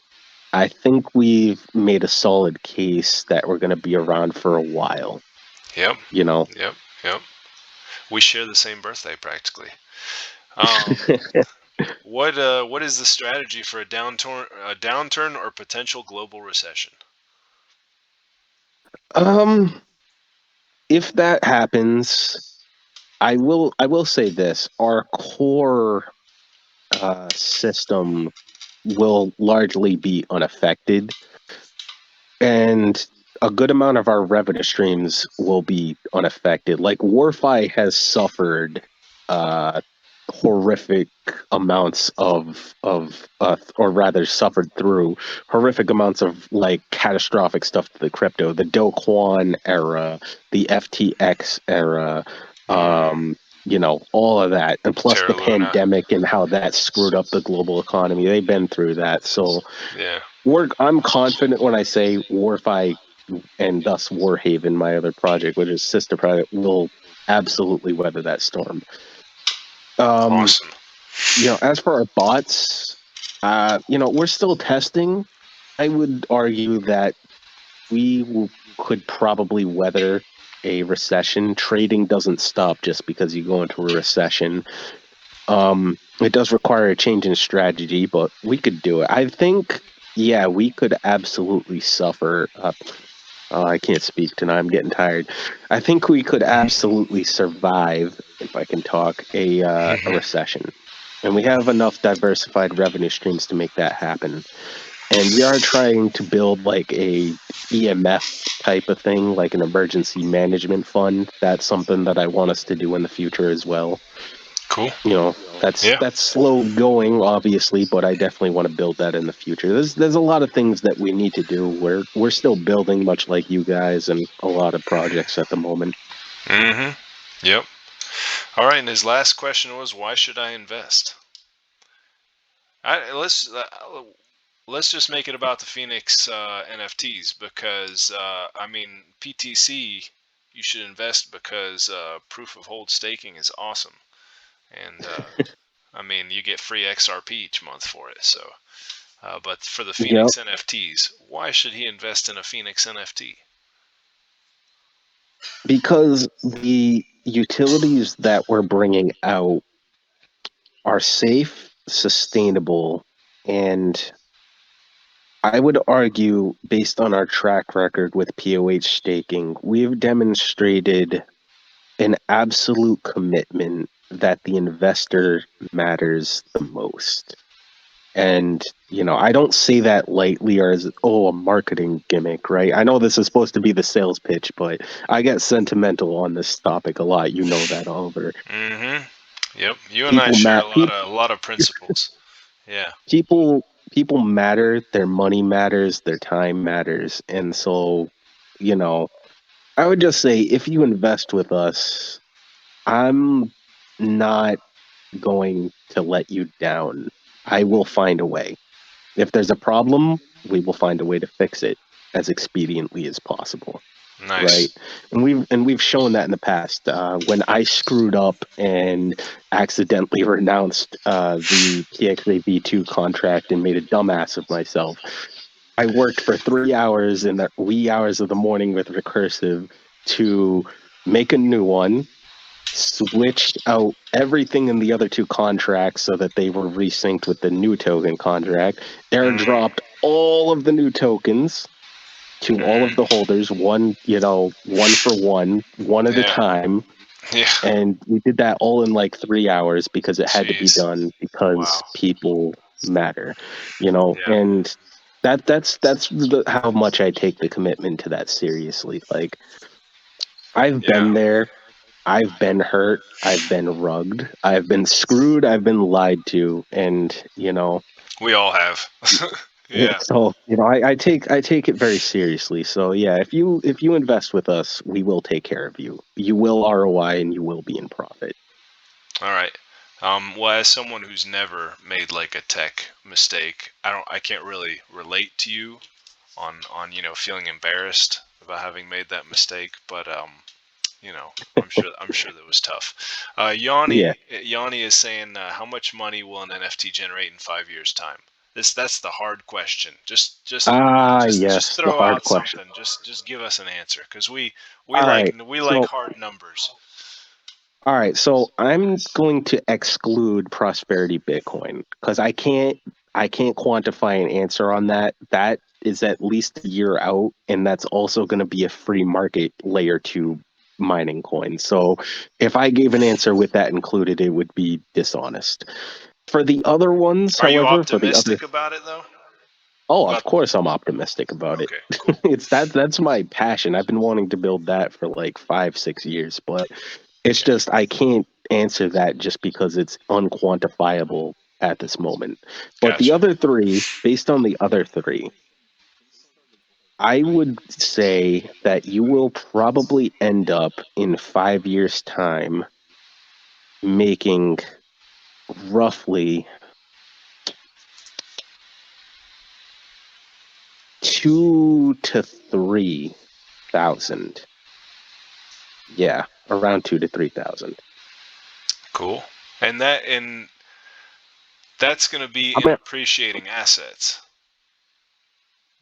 I think we've made a solid case that we're going to be around for a while, Yep, you know? yep, yep. We share the same birthday practically. Um, what is the strategy for a downturn or potential global recession? um, if that happens, I will say this: our core system will largely be unaffected, and a good amount of our revenue streams will be unaffected. Like Warfi has suffered uh, horrific amounts or rather suffered through horrific amounts of like catastrophic stuff to the crypto, the Do Kwon era, the FTX era, Mm, all of that, and plus Terra the Luna. pandemic and how that screwed up the global economy. They've been through that, so Yeah. I'm confident when I say Warfi and thus Warhaven, my other project, which is sister project, will absolutely weather that storm. Um, Awesome. as for our bots, we're still testing. I would argue that could probably weather a recession. Trading doesn't stop just because you go into a recession. It does require a change in strategy, but we could do it. I think, yeah, we could absolutely suffer. I can't speak tonight. I'm getting tired. I think we could absolutely survive, if I can talk, a recession, and we have enough diversified revenue streams to make that happen. And we are trying to build like a EMF type of thing, like an emergency management fund. That's something that I want us to do in the future as well. Cool. That's Yeah. slow going, obviously, but I definitely want to build that in the future. There's a lot of things that we need to do. We're still building, much like you guys, and a lot of projects at the moment. Mm-hmm. Yep. All right. And his last question was, why should I invest? Let's just make it about the Pheonix NFTs because PTC you should invest because proof of hold staking is awesome, and you get free XRP each month for it. So, but for the Yep. Pheonix NFTs, why should he invest in a Pheonix NFT? Because the utilities that we're bringing out are safe, sustainable, and I would argue, based on our track record with POH staking, we've demonstrated an absolute commitment that the investor matters the most. And, I don't say that lightly or as, a marketing gimmick, right? I know this is supposed to be the sales pitch, but I get sentimental on this topic a lot. You know that, Oliver. Mm-hmm. Yep. You and I People, share ma- a lot of principles. Yeah. people people matter, their money matters, their time matters. And so, you know, I would just say if you invest with us, I'm not going to let you down. I will find a way. If there's a problem, we will find a way to fix it as expediently as possible. Nice. Right, and we've shown that in the past. When I screwed up and accidentally renounced the PXAV2 contract and made a dumbass of myself, I worked for 3 hours in the wee hours of the morning with Recursive to make a new one, switched out everything in the other two contracts so that they were resynced with the new token contract, Mm-hmm. airdropped all of the new tokens to all of Mm-hmm. the holders, one for one at a Yeah. time. Yeah. And we did that all in like 3 hours because it had to be Jeez. done because Wow. people matter, you know, Yeah. and how much I take the commitment to that seriously. Like I've Yeah. been there, I've been hurt, I've been rugged, I've been screwed, I've been lied to, and you know, We all have. Yeah. so you know, I take it very seriously. So yeah, if you invest with us, we will take care of you. You will ROI and you will be in profit. All right. Well, as someone who's never made like a tech mistake, I can't really relate to you on feeling embarrassed about having made that mistake. But I'm sure that was tough. Yeah. Yanni is saying, how much money will an NFT generate in 5 years' time? That's the hard question. Just Yes, the throw hard out question. something. Just give us an answer, because we All like right. we like So hard numbers. all right, so I'm going to exclude prosperity Bitcoin because I can't quantify an answer on that. That is at least a year out, and that's also going to be a free market layer two mining coin. So if I gave an answer with that included, it would be dishonest. For the other ones, Are you however, for the other, optimistic about it though? oh, of About course I'm optimistic about it. Okay, cool. That's my passion. I've been wanting to build that for like 5, 6 years, but it's Yeah, just I can't answer that just because it's unquantifiable at this moment. But the gotcha. other three, based on the other three, I would say that you will probably end up in 5 years' time making roughly 2 to 3 thousand. Yeah, around 2 to 3 thousand. Cool. And that's going to be I in mean, appreciating assets,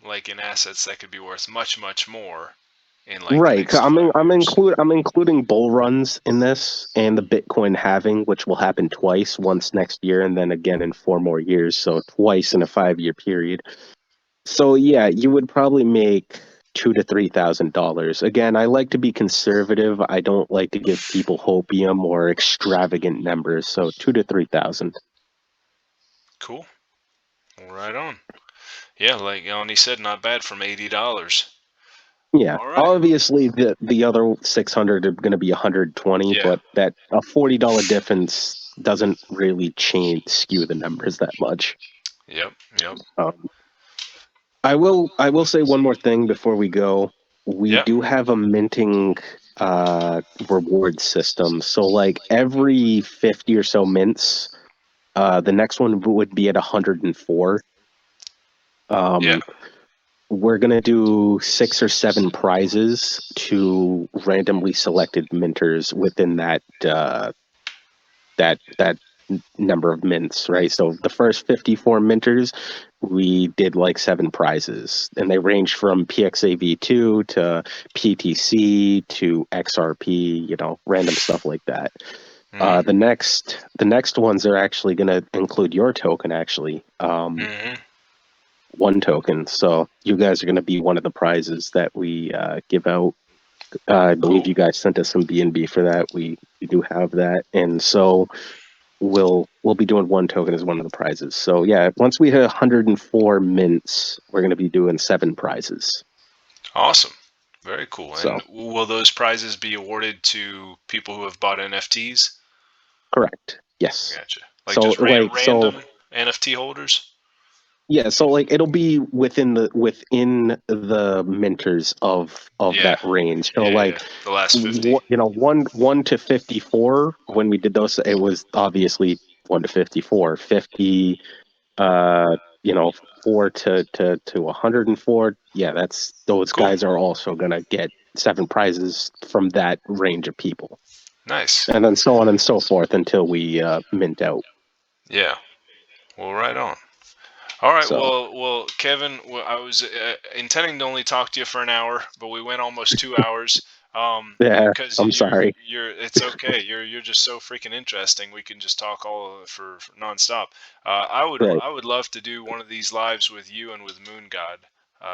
like in assets that could be worth much, much more in like the right. 'Cause next 5 years. I'm including bull runs in this and the Bitcoin halving, which will happen twice, once next year and then again in 4 more years. So twice in a 5 year period. So yeah, you would probably make $2 to 3 thousand. Again, I like to be conservative. I don't like to give people hopium or extravagant numbers. So 2 to 3 thousand. Cool. Right on. Yeah, like Yanni said, not bad from $80. Yeah, All right. obviously the other 600 are going to be 120, Yeah. but that a $40 difference doesn't really change skew the numbers that much. Yep. Yep. Um, I will say one more thing before we go. We Yep. do have a minting reward system. So like every 50 or so mints, the next one would be at 104. Yeah. Um, we're gonna do 6 or 7 prizes to randomly selected minters within that number of mints, right? So the first 54 minters, we did like 7 prizes, and they range from PXAV2 to PTC to XRP, random stuff like that. Mhm. The next ones are actually going to include your token, actually. Mhm. One token. So you guys are going to be one of the prizes that we give out. I believe Cool. you guys sent us some BNB for that. We do have that, and so we'll be doing one token as one of the prizes. So yeah, once we hit 104 mints, we're going to be doing 7 prizes. Awesome. Very cool. So And will those prizes be awarded to people who have bought NFTs? correct. Yes. Gotcha. Like So just like so random NFT holders? yeah, so like it'll be within the minters of Yeah. that range. So Yeah. Yeah. like The last 50. one to 54, when we did those, it was obviously 1 to 54. 50, uh, you know, 4 to 104. Yeah, those Cool. guys are also gonna get 7 prizes from that range of people, Nice. and then so on and so forth until we mint out. Yeah. Well, right on. All right. So Well, Kevin, I was intending to only talk to you for an hour, but we went almost 2 hours. yeah, Because I'm sorry. it's okay. You're just so freaking interesting. We can just talk all for nonstop. Right. I would love to do one of these lives with you and with Moon God.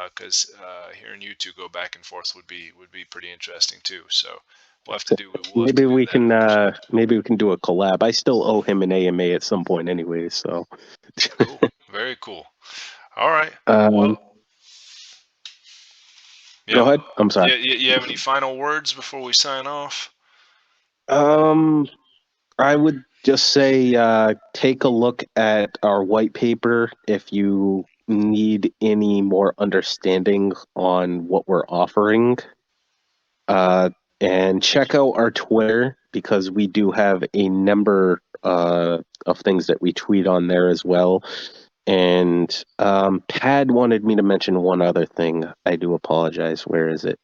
Because hearing you two go back and forth would be pretty interesting too. So we'll have to Maybe do we that can eventually. maybe we can do a collab. I still owe him an AMA at some point anyway, so Cool. Very cool. All right. Well, Um, yeah. go ahead. I'm sorry. Yeah. You have any final words before we sign off? Um, I would just say take a look at our white paper if you need any more understanding on what we're offering. Uh, and check out our Twitter because we do have a number of things that we tweet on there as well. And Pad wanted me to mention one other thing. I do apologize. Where is it?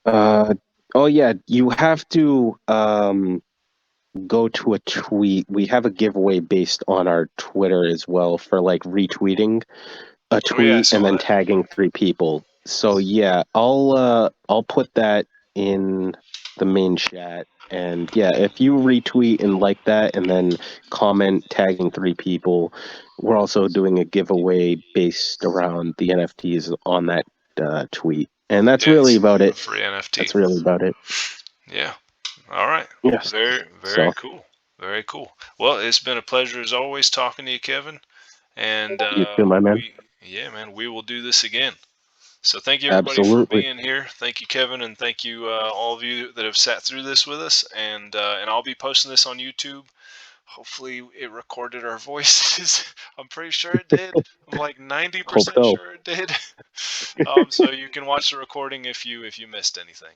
Uh, oh yeah, you have to go to a tweet. We have a giveaway based on our Twitter as well for like retweeting a Oh yeah, I tweet and saw then that. tagging three people. So yeah, I'll put that in the main chat. And yeah, if you retweet and like that and then comment tagging three people, we're also doing a giveaway based around the NFTs on that tweet. And that's Yeah, really it's about a it. free NFT. That's really about it. Yeah. All right. Yes. Very So cool. Very cool. Well, it's been a pleasure as always talking to you, Kevin. And you too, my man. yeah, man, we will do this again. So thank you everybody for Absolutely. being here. Thank you, Kevin, and thank you all of you that have sat through this with us. And I'll be posting this on YouTube. Hopefully, it recorded our voices. I'm pretty sure it did. I'm like Hope 90% so. sure it did. So you can watch the recording if you missed anything.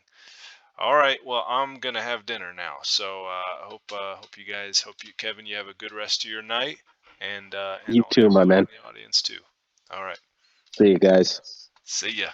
All right. Well, I'm gonna have dinner now. So hope you guys, hope you, Kevin, you have a good rest of your night, and You all too, my everybody man. in the audience too. All right. See you guys. See ya.